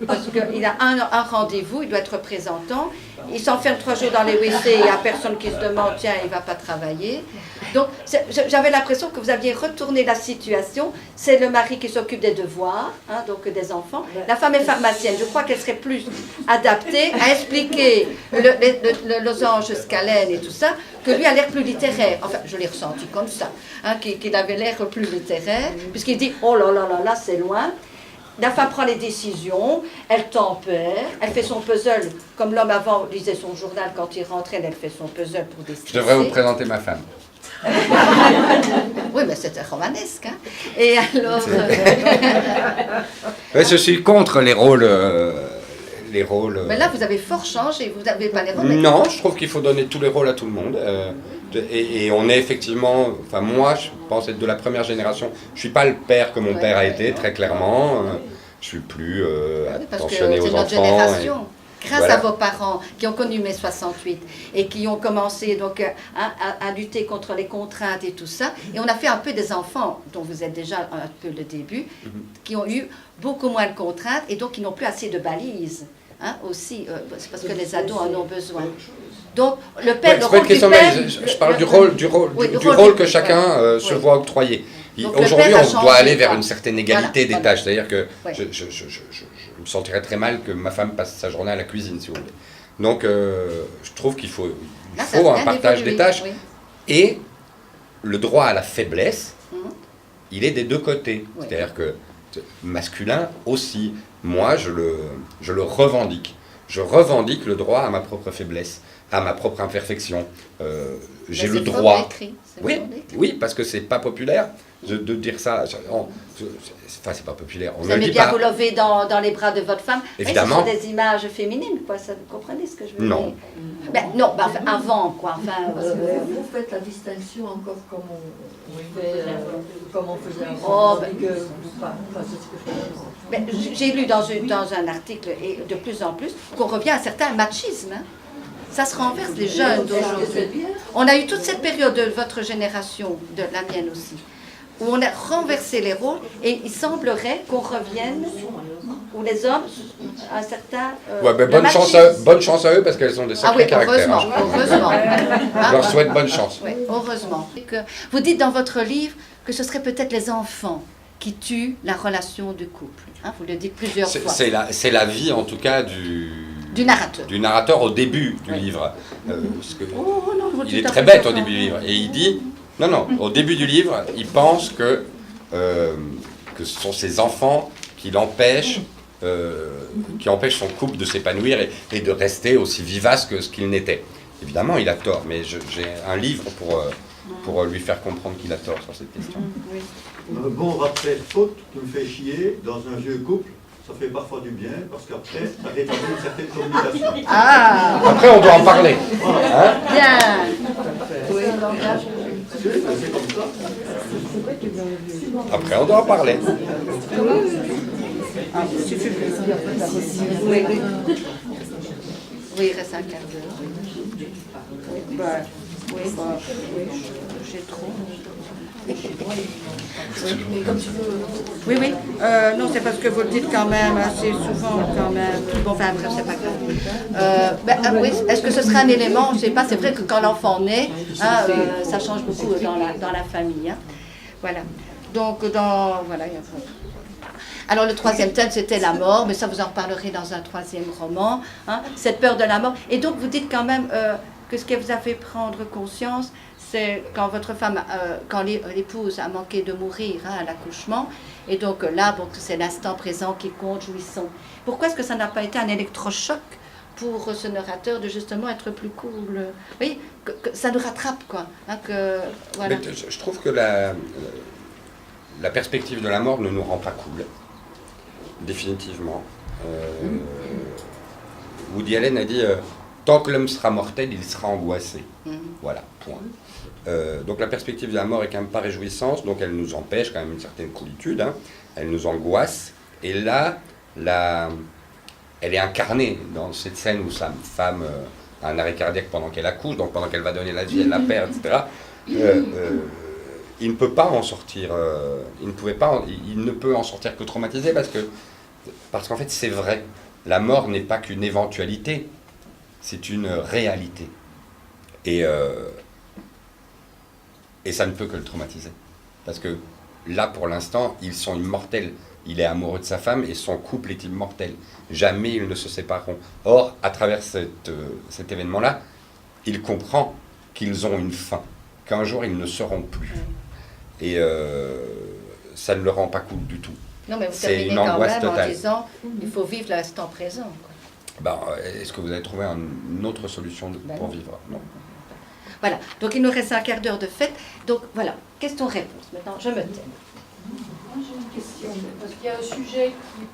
Parce qu'il a un rendez-vous, il doit être représentant, il s'enferme 3 jours dans les WC, il n'y a personne qui se demande, tiens, il ne va pas travailler. Donc j'avais l'impression que vous aviez retourné la situation, c'est le mari qui s'occupe des devoirs, hein, donc des enfants. La femme est pharmacienne, je crois qu'elle serait plus adaptée à expliquer le losange scalène et tout ça, que lui a l'air plus littéraire. Enfin, je l'ai ressenti comme ça, hein, qu'il avait l'air plus littéraire, puisqu'il dit, oh là là là là, c'est loin. La femme prend les décisions, elle tempère, elle fait son puzzle, comme l'homme avant lisait son journal quand il rentrait, elle fait son puzzle pour décider. Je devrais vous présenter ma femme. Oui, mais c'était romanesque. Hein. Et alors... Je suis contre les rôles... Mais là, vous avez fort changé, vous n'avez pas les rôles. Non, je trouve qu'il faut donner tous les rôles à tout le monde. Et on est effectivement... Enfin, moi, je pense être de la première génération. Je ne suis pas le père que mon père a été, très clairement. Je suis plus attentionné aux enfants. Parce que c'est notre génération. Grâce voilà. à vos parents qui ont connu mai 68 et qui ont commencé donc à lutter contre les contraintes et tout ça. Et on a fait un peu des enfants, dont vous êtes déjà un peu le début, qui ont eu beaucoup moins de contraintes et donc qui n'ont plus assez de balises. Hein, aussi, c'est parce que les ados en ont besoin. Donc, le père, c'est pas une question, mais je parle du rôle que chacun se voit octroyer. Aujourd'hui, on doit aller vers une certaine égalité des tâches. C'est-à-dire que je me sentirais très mal que ma femme passe sa journée à la cuisine, si vous voulez. Donc, je trouve qu'il faut un partage des tâches. Oui. Et le droit à la faiblesse, il est des deux côtés. Oui. C'est-à-dire que masculin aussi, moi, je le revendique. Je revendique le droit à ma propre faiblesse, à ma propre imperfection. J'ai le droit. Oui, parce que c'est pas populaire de dire ça. Enfin, c'est pas populaire. On Vous ne le aimez dit bien pas. vous lever dans les bras de votre femme. Évidemment. Oui, ce sont des images féminines, quoi. Ça, vous comprenez ce que je veux Non. dire? Ben, non, ben, enfin, avant, quoi. Enfin, Vous faites la distinction encore comme on fait, comme on faisait Oh, avant. ben. C'est ce que je fais. ben, j'ai lu dans un article, et de plus en plus, qu'on revient à un certain machisme. Hein. Ça se renverse les jeunes d'aujourd'hui. On a eu toute cette période de votre génération, de la mienne aussi, où on a renversé les rôles et il semblerait qu'on revienne où les hommes, un certain... Ouais, ben, bonne chance à eux parce qu'elles ont des sacrés caractères. Heureusement, heureusement. Je leur souhaite bonne chance. Oui, heureusement. Vous dites dans votre livre que ce serait peut-être les enfants qui tuent la relation du couple. Hein, vous le dites plusieurs fois. C'est la vie en tout cas du narrateur au début du livre. Parce que il est très bête au début du livre. Et il dit, non, au début du livre, il pense que ce sont ses enfants qui l'empêchent, qui empêchent son couple de s'épanouir et de rester aussi vivace que ce qu'il n'était. Évidemment, il a tort, mais j'ai un livre pour lui faire comprendre qu'il a tort sur cette question. Un bon rappel faute qui me fait chier dans un vieux couple, ça fait parfois du bien, parce qu'après, ça rétablit une certaine communication. Ah, Après, on doit en parler. Hein? bien. C'est comme ça. Après, on doit en parler. Oui, il reste un quart d'heure. Oui, j'ai trop. Oui. Non, c'est parce que vous le dites quand même assez souvent, quand même. Bon, enfin, bref, c'est pas grave. Oui, est-ce que ce sera un élément? Je ne sais pas, c'est vrai que quand l'enfant naît, ça change beaucoup dans la famille. Hein. Voilà. Donc, voilà. Alors, le troisième thème, c'était la mort, mais ça, vous en reparlerez dans un troisième roman. Hein, cette peur de la mort. Et donc, vous dites quand même que ce qui vous a fait prendre conscience, c'est quand votre femme, quand l'épouse a manqué de mourir à l'accouchement, et donc là, bon, c'est l'instant présent qui compte, jouissons. Pourquoi est-ce que ça n'a pas été un électrochoc pour ce narrateur de justement être plus cool? Vous voyez, que ça nous rattrape, quoi. Hein, voilà. Mais je trouve que la perspective de la mort ne nous rend pas cool, définitivement. Woody Allen a dit tant que l'homme sera mortel, il sera angoissé. Voilà, point. Donc la perspective de la mort est quand même pas réjouissante, donc elle nous empêche quand même une certaine coolitude, hein. Elle nous angoisse, et là, elle est incarnée dans cette scène où sa femme a un arrêt cardiaque pendant qu'elle accouche, donc pendant qu'elle va donner la vie, elle la perd, etc. Il ne peut pas en sortir, il ne peut en sortir que traumatisé parce qu'en fait c'est vrai, la mort n'est pas qu'une éventualité, c'est une réalité. Et ça ne peut que le traumatiser. Parce que là, pour l'instant, ils sont immortels. Il est amoureux de sa femme et son couple est immortel. Jamais ils ne se sépareront. Or, à travers cet événement-là, il comprend qu'ils ont une fin, qu'un jour ils ne seront plus. Et ça ne le rend pas cool du tout. Non, mais vous C'est terminez une quand angoisse même totale. en disant il faut vivre l'instant présent. Quoi. Est-ce que vous avez trouvé une autre solution pour vivre? Non. Voilà, donc il nous reste un quart d'heure de fête. Donc voilà, question-réponse. Maintenant, je me tais. Moi j'ai une question, parce qu'il y a un sujet qui...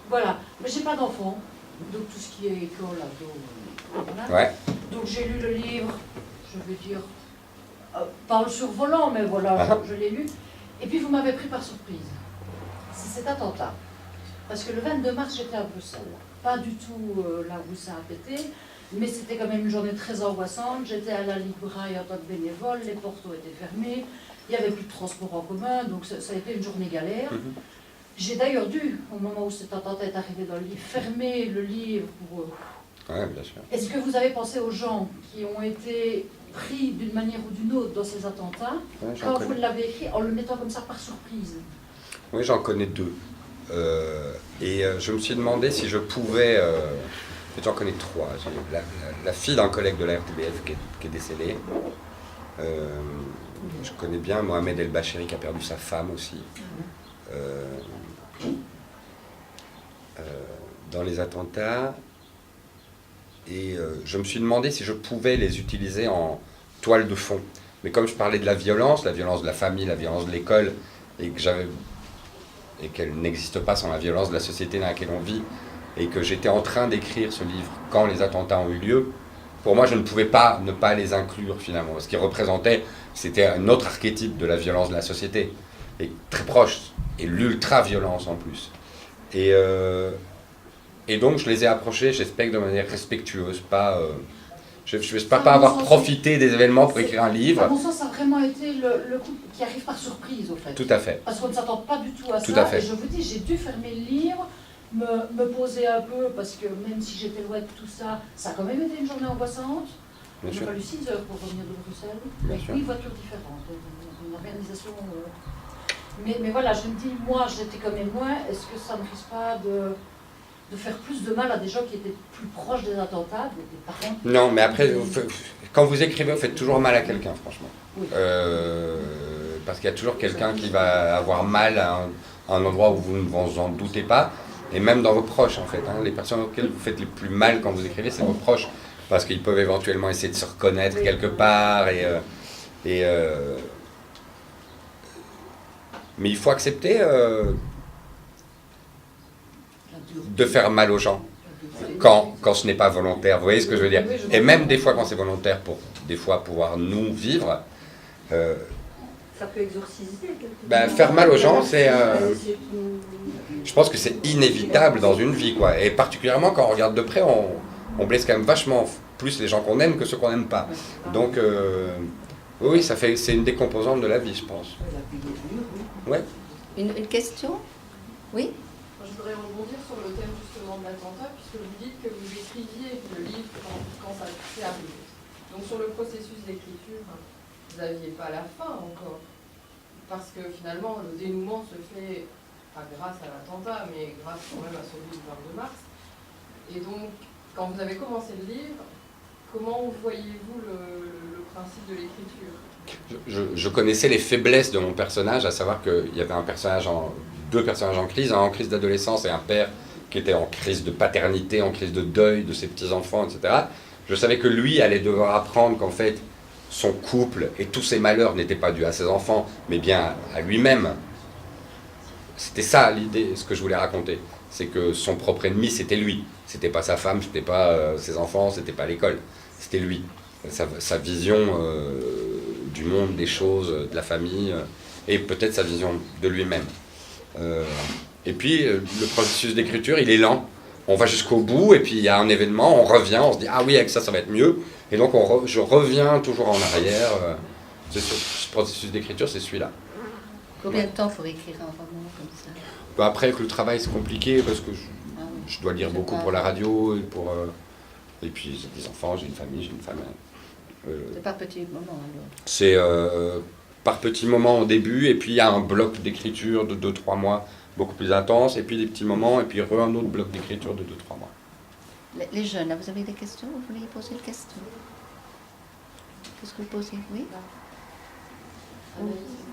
Voilà, mais j'ai pas d'enfant, donc tout ce qui est école, ado, voilà. Ouais. Donc j'ai lu le livre, je veux dire, pas en survolant, mais voilà, je l'ai lu. Et puis vous m'avez pris par surprise. C'est cet attentat. Parce que le 22 mars, j'étais un peu seule. Pas du tout là où ça a pété, mais c'était quand même une journée très angoissante. J'étais à la Libraille en tant que bénévole, les portes ont été fermées, il n'y avait plus de transport en commun, donc ça a été une journée galère. J'ai d'ailleurs dû, au moment où cet attentat est arrivé dans le livre, fermer le livre pour... Ouais, bien sûr. Est-ce que vous avez pensé aux gens qui ont été pris d'une manière ou d'une autre dans ces attentats, quand vous l'avez écrit, en le mettant comme ça par surprise? Oui, j'en connais deux. Je me suis demandé si je pouvais... j'en connais trois. La fille d'un collègue de la RTBF qui est décédée. Je connais bien Mohamed El Bachiri qui a perdu sa femme aussi. Dans les attentats. Et je me suis demandé si je pouvais les utiliser en toile de fond. Mais comme je parlais de la violence de la famille, la violence de l'école, et qu'elle n'existe pas sans la violence de la société dans laquelle on vit, et que j'étais en train d'écrire ce livre quand les attentats ont eu lieu, pour moi je ne pouvais pas ne pas les inclure finalement. Ce qu'ils représentaient, c'était un autre archétype de la violence de la société, et très proche, et l'ultra-violence en plus. Et donc je les ai approchés, j'espère, de manière respectueuse, pas Je n'espère pas avoir profité des événements pour écrire un À livre. mon sens, ça a vraiment été le coup qui arrive par surprise, au fait. Tout à fait. Parce qu'on ne s'attend pas du tout à Tout ça. à fait. Et je vous dis, j'ai dû fermer le livre, me poser un peu, parce que même si j'étais loin de tout ça, ça a quand même été une journée angoissante. Bien Il sûr. m'a fallu 6 heures pour revenir de Bruxelles, Bien avec sûr. 8 voitures différentes, une organisation... Mais voilà, je me dis, moi, j'étais quand même loin, est-ce que ça ne risque pas de faire plus de mal à des gens qui étaient plus proches des attentats, des parents qui... Non, mais après, quand vous écrivez, vous faites toujours mal à quelqu'un, franchement. Oui. Parce qu'il y a toujours quelqu'un qui va avoir mal à un endroit où vous ne vous en doutez pas. Et même dans vos proches, en fait. Hein. Les personnes auxquelles vous faites le plus mal quand vous écrivez, c'est vos proches. Parce qu'ils peuvent éventuellement essayer de se reconnaître quelque part. Mais il faut accepter de faire mal aux gens quand ce n'est pas volontaire. Vous voyez ce que je veux dire? Et même des fois quand c'est volontaire pour des fois pouvoir nous vivre. Ça peut exorciser quelque chose. Faire mal aux gens, c'est... je pense que c'est inévitable dans une vie, quoi. Et particulièrement quand on regarde de près, on blesse quand même vachement plus les gens qu'on aime que ceux qu'on n'aime pas. Donc, oui, c'est une des composantes de la vie, je pense. Ouais. Une question? Oui? Je voudrais rebondir sur le thème justement de l'attentat, puisque vous dites que vous écriviez le livre quand ça s'est arrivé. Donc sur le processus d'écriture, vous n'aviez pas la fin encore, parce que finalement le dénouement se fait pas grâce à l'attentat, mais grâce quand même à celui du 22 mars. Et donc, quand vous avez commencé le livre, comment voyez-vous le principe de l'écriture? Je connaissais les faiblesses de mon personnage, à savoir qu'il y avait deux personnages en crise, un en crise d'adolescence et un père qui était en crise de paternité, en crise de deuil de ses petits-enfants, etc. Je savais que lui allait devoir apprendre qu'en fait, son couple et tous ses malheurs n'étaient pas dus à ses enfants, mais bien à lui-même. C'était ça l'idée, ce que je voulais raconter. C'est que son propre ennemi, c'était lui. C'était pas sa femme, c'était pas ses enfants, c'était pas l'école. C'était lui. Sa vision du monde, des choses, de la famille, et peut-être sa vision de lui-même. Et puis, le processus d'écriture, il est lent. On va jusqu'au bout, et puis il y a un événement, on revient, on se dit « Ah oui, avec ça, ça va être mieux ». Et donc, je reviens toujours en arrière. Ce processus d'écriture, c'est celui-là. Combien de temps faut écrire un roman comme ça? Après, avec le travail, c'est compliqué, parce que je dois lire beaucoup pour la radio, et puis j'ai des enfants, j'ai une famille, j'ai une femme. C'est pas petit moment alors. C'est par petits moments au début, et puis il y a un bloc d'écriture de 2-3 mois beaucoup plus intense, et puis des petits moments, et puis un autre bloc d'écriture de 2-3 mois. Les jeunes, là, vous avez des questions? Vous voulez poser une question? Qu'est-ce que vous posez? Oui?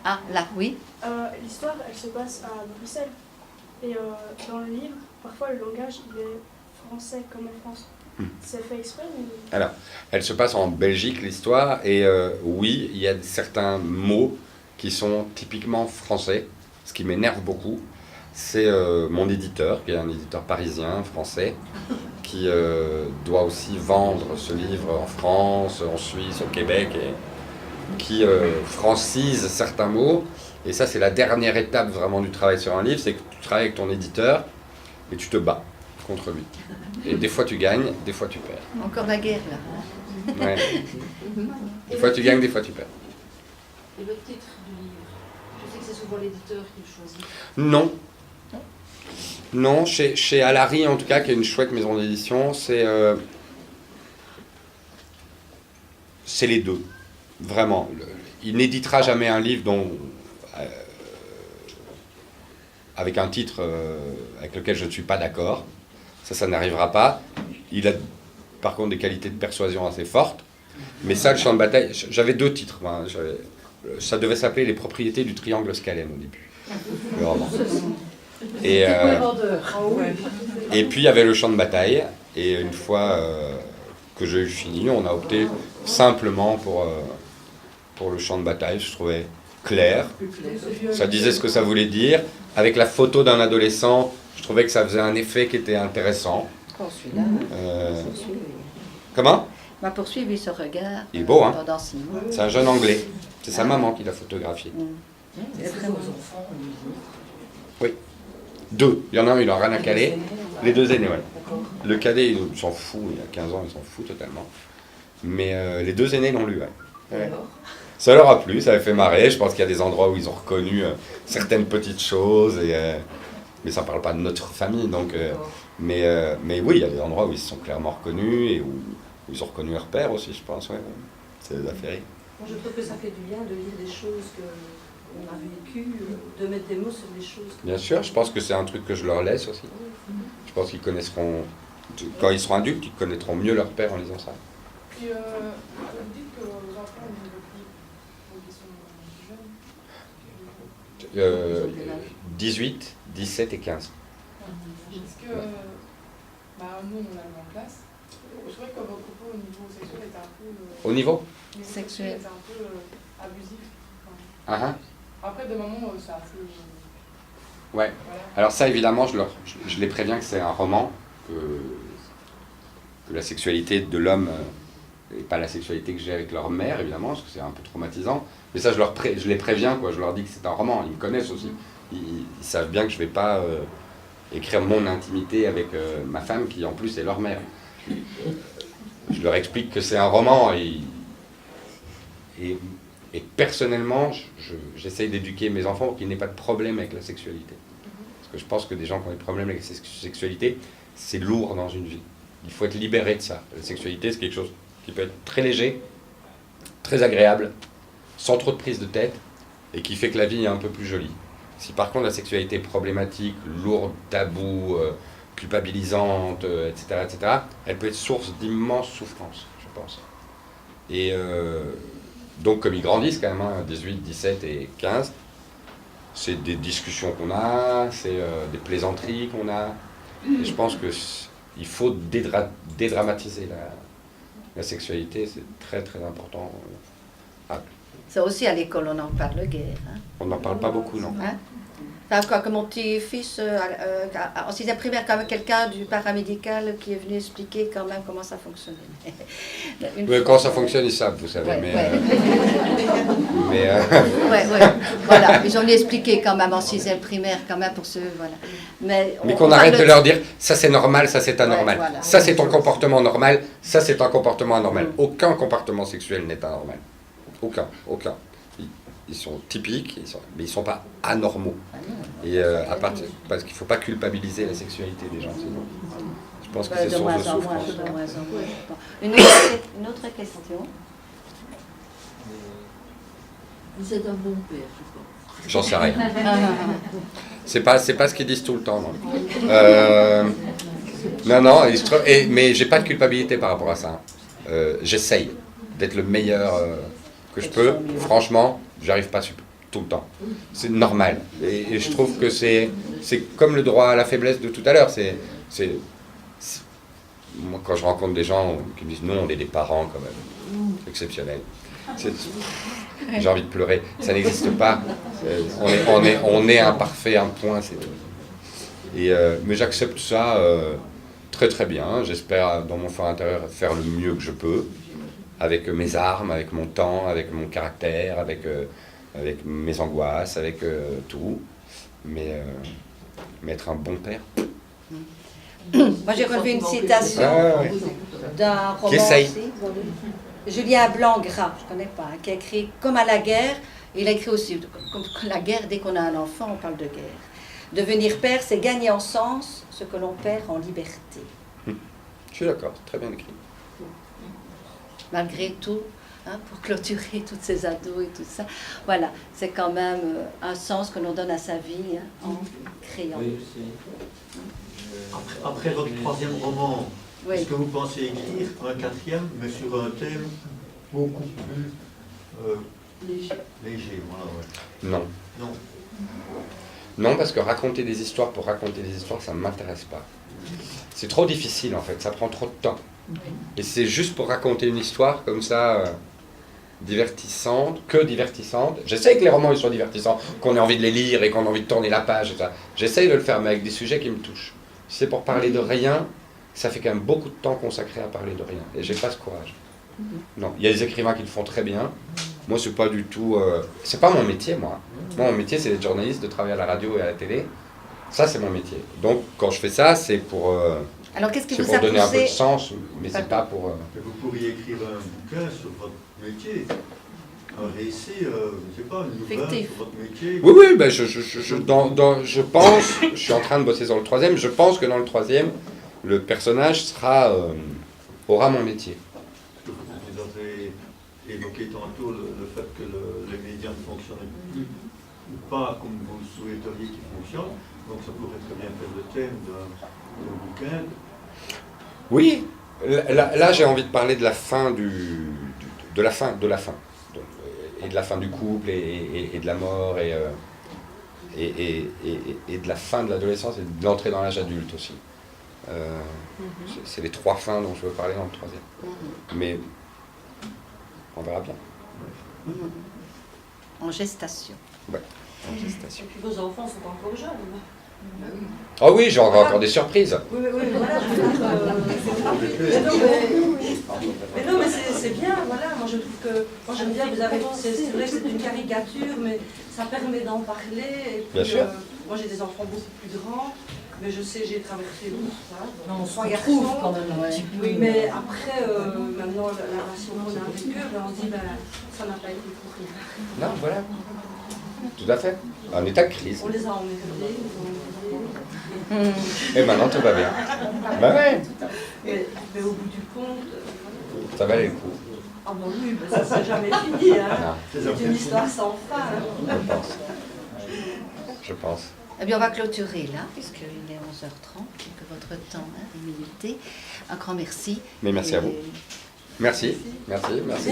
Ah, là, oui. L'histoire, elle se passe à Bruxelles. Et dans le livre, parfois le langage, il est français comme en France. C'est fait exprès ou... Alors, elle se passe en Belgique, l'histoire, et oui, il y a certains mots qui sont typiquement français, ce qui m'énerve beaucoup. C'est mon éditeur, qui est un éditeur parisien, français, qui doit aussi vendre ce livre en France, en Suisse, au Québec, et qui francise certains mots. Et ça, c'est la dernière étape vraiment du travail sur un livre, c'est que tu travailles avec ton éditeur et tu te bats contre lui. Et des fois tu gagnes, des fois tu perds. Encore la guerre, là. Ouais. Des fois tu gagnes, des fois tu perds. Et le titre du livre, je sais que c'est souvent l'éditeur qui le choisit. Non. Non, chez Alary en tout cas, qui est une chouette maison d'édition, c'est les deux. Vraiment. Il n'éditera jamais un livre avec un titre avec lequel je ne suis pas d'accord. Ça n'arrivera pas. Il a par contre des qualités de persuasion assez fortes. Mais ça, le champ de bataille, j'avais deux titres. Hein. Ça devait s'appeler Les propriétés du triangle scalène au début. Le roman. Et puis il y avait le champ de bataille. Et une fois que j'ai eu fini, on a opté simplement pour le champ de bataille. Je trouvais clair. Ça disait ce que ça voulait dire. Avec la photo d'un adolescent, je trouvais que ça faisait un effet qui était intéressant. Oh, celui-là. Comment? M'a poursuivi ce regard. Il est beau, hein? Pendant 6 mois. C'est un jeune Anglais. C'est sa maman qui l'a photographié. C'est vraiment... Oui. Deux. Il y en a un, il en a rien à caler. Les deux aînés, ouais. Le cadet, il s'en fout. Il a 15 ans, il s'en fout totalement. Mais les 2 aînés l'ont lu, ouais. Ouais. Alors, Ça leur a plu, ça avait fait marrer. Je pense qu'il y a des endroits où ils ont reconnu certaines petites choses, mais ça ne parle pas de notre famille. Donc, mais oui, il y a des endroits où ils se sont clairement reconnus et où ils ont reconnu leur père aussi, je pense. Ouais. Ça les a fait rire. Moi, je trouve que ça fait du bien de lire des choses qu'on a vécues, de mettre des mots sur des choses. Bien sûr, je pense que c'est un truc que je leur laisse aussi. Je pense qu'ils connaîtront, quand ils seront adultes, ils connaîtront mieux leur père en lisant ça. puis vous dites que vos enfants ont le plus, ils sont jeunes. 18, 17 et 15. Parce que nous, on a le en classe. Je trouvais que votre propos au niveau sexuel était un peu... Au niveau sexuel était un peu abusif. Ah, Après, de moment, c'est un peu... ouais. Voilà. Alors ça, évidemment, je les préviens que c'est un roman, que la sexualité de l'homme n'est pas la sexualité que j'ai avec leur mère, évidemment, parce que c'est un peu traumatisant. Mais ça, je les préviens, quoi. Je leur dis que c'est un roman. Ils me connaissent aussi. Ils savent bien que je ne vais pas écrire mon intimité avec ma femme, qui en plus est leur mère. Je leur explique que c'est un roman et personnellement, j'essaye d'éduquer mes enfants pour qu'ils n'aient pas de problème avec la sexualité. Parce que je pense que des gens qui ont des problèmes avec la sexualité, c'est lourd dans une vie. Il faut être libéré de ça. La sexualité, c'est quelque chose qui peut être très léger, très agréable, sans trop de prise de tête, et qui fait que la vie est un peu plus jolie. Si par contre la sexualité est problématique, lourde, taboue, culpabilisante, etc., elle peut être source d'immenses souffrances, je pense. Et donc comme ils grandissent quand même, 18, 17 et 15, c'est des discussions qu'on a, c'est des plaisanteries qu'on a. Et je pense qu'il faut dédramatiser la sexualité, c'est très très important. Ça aussi, à l'école, on en parle guère. Hein. On n'en parle pas beaucoup, non. Hein? Enfin, comme mon petit-fils, en 6e primaire, quand même quelqu'un du paramédical qui est venu expliquer quand même comment ça fonctionnait. Mais quand ça fonctionne, ils savent, vous savez. Ouais, mais, ouais. Voilà, ils ont dû expliquer quand même en 6e primaire, quand même pour ceux, voilà. Mais qu'on arrête de leur dire, ça c'est normal, ça c'est anormal. Ouais, voilà. Ça c'est ton comportement normal, ça c'est un comportement anormal. Aucun comportement sexuel n'est anormal. Aucun. Ils sont typiques, mais ils ne sont pas anormaux. Et parce qu'il ne faut pas culpabiliser la sexualité des gens, sinon. Je pense que c'est source de souffrance. Une autre question. Vous êtes un bon père, je pense. J'en sais rien. C'est pas ce qu'ils disent tout le temps, non. Non, mais j'ai pas de culpabilité par rapport à ça. J'essaye d'être le meilleur que je peux. Franchement, j'arrive pas tout le temps. C'est normal. Et je trouve que c'est comme le droit à la faiblesse de tout à l'heure. Moi, quand je rencontre des gens qui me disent non, on est des parents quand même exceptionnels. J'ai envie de pleurer. Ça n'existe pas. On est imparfait, un point, c'est tout. Mais j'accepte ça très très bien. J'espère, dans mon fort intérieur, faire le mieux que je peux, avec mes armes, avec mon temps, avec mon caractère, avec mes angoisses, avec tout. Mais être un bon père. Moi, j'ai relevé une citation d'un roman aussi. Julien Blanc-Gras, je ne connais pas, qui a écrit « Comme à la guerre », il a écrit aussi « Comme la guerre, dès qu'on a un enfant, on parle de guerre. Devenir père, c'est gagner en sens ce que l'on perd en liberté. » Je suis d'accord, très bien écrit. Malgré tout, hein, pour clôturer toutes ces ados et tout ça, voilà, c'est quand même un sens que l'on donne à sa vie hein, en créant. Oui, après votre 3e roman, oui. Est-ce que vous pensez écrire un 4e, mais sur un thème beaucoup plus léger, voilà, ouais. Non. Non, parce que raconter des histoires pour raconter des histoires, ça ne m'intéresse pas. C'est trop difficile en fait, ça prend trop de temps. Et c'est juste pour raconter une histoire comme ça, divertissante, que divertissante. J'essaie que les romans ils soient divertissants, qu'on ait envie de les lire et qu'on ait envie de tourner la page. Et ça. J'essaie de le faire, mais avec des sujets qui me touchent. Si c'est pour parler de rien, ça fait quand même beaucoup de temps consacré à parler de rien. Et j'ai pas ce courage. Non, il y a des écrivains qui le font très bien. Moi, c'est pas du tout... c'est pas mon métier, moi. Moi, mon métier, c'est d'être journaliste, de travailler à la radio et à la télé. Ça, c'est mon métier. Donc, quand je fais ça, c'est pour Alors, qu'est-ce qui C'est vous pour a donner un peu de poussé... sens, mais c'est pas pour... Mais vous pourriez écrire un bouquin sur votre métier, un récit, je ne sais pas, une nouvelle Fictif. sur votre métier. Oui, oui, ben je pense, je suis en train de bosser sur le 3e, je pense que dans le 3e, le personnage aura mon métier. Vous avez évoqué tantôt le fait que les médias ne fonctionnent plus ou pas comme vous souhaiteriez qu'ils fonctionnent, donc ça pourrait très bien faire le thème d'un bouquin. Oui, là j'ai envie de parler de la fin de la fin. Donc, et de la fin du couple, et de la mort, et de la fin de l'adolescence, et de l'entrée dans l'âge adulte aussi. C'est les 3 fins dont je veux parler dans le 3e. Mais on verra bien. En gestation. Ouais, en gestation. Et puis vos enfants sont encore jeunes. Oh oui, j'ai encore des surprises. Oui, voilà. Mais non, mais c'est bien, voilà. Moi, je trouve que. Moi, j'aime bien, vous avez. C'est vrai que c'est une caricature, mais ça permet d'en parler. Et puis, Bien sûr. Moi, j'ai des enfants beaucoup plus grands, mais je sais, j'ai traversé tout ça. Non, on se 3 retrouve garçons. quand même un petit peu. Oui, mais après, maintenant, la relation qu'on a avec eux, ben, on se dit, ben, ça n'a pas été pour rien. Non, voilà. Tout à fait. Un état de crise. On les a emmerdés, Et maintenant tout va bien. Bah ouais, mais au bout du compte. ça valait le coup. Ah bon oui, ben ça c'est jamais fini. Hein. Non, C'est une histoire sans fin. Hein. je pense. Eh bien, on va clôturer là, puisqu'il est 11h30, et que votre temps est limité. Un grand merci. Mais merci à vous. Merci. Merci. Merci.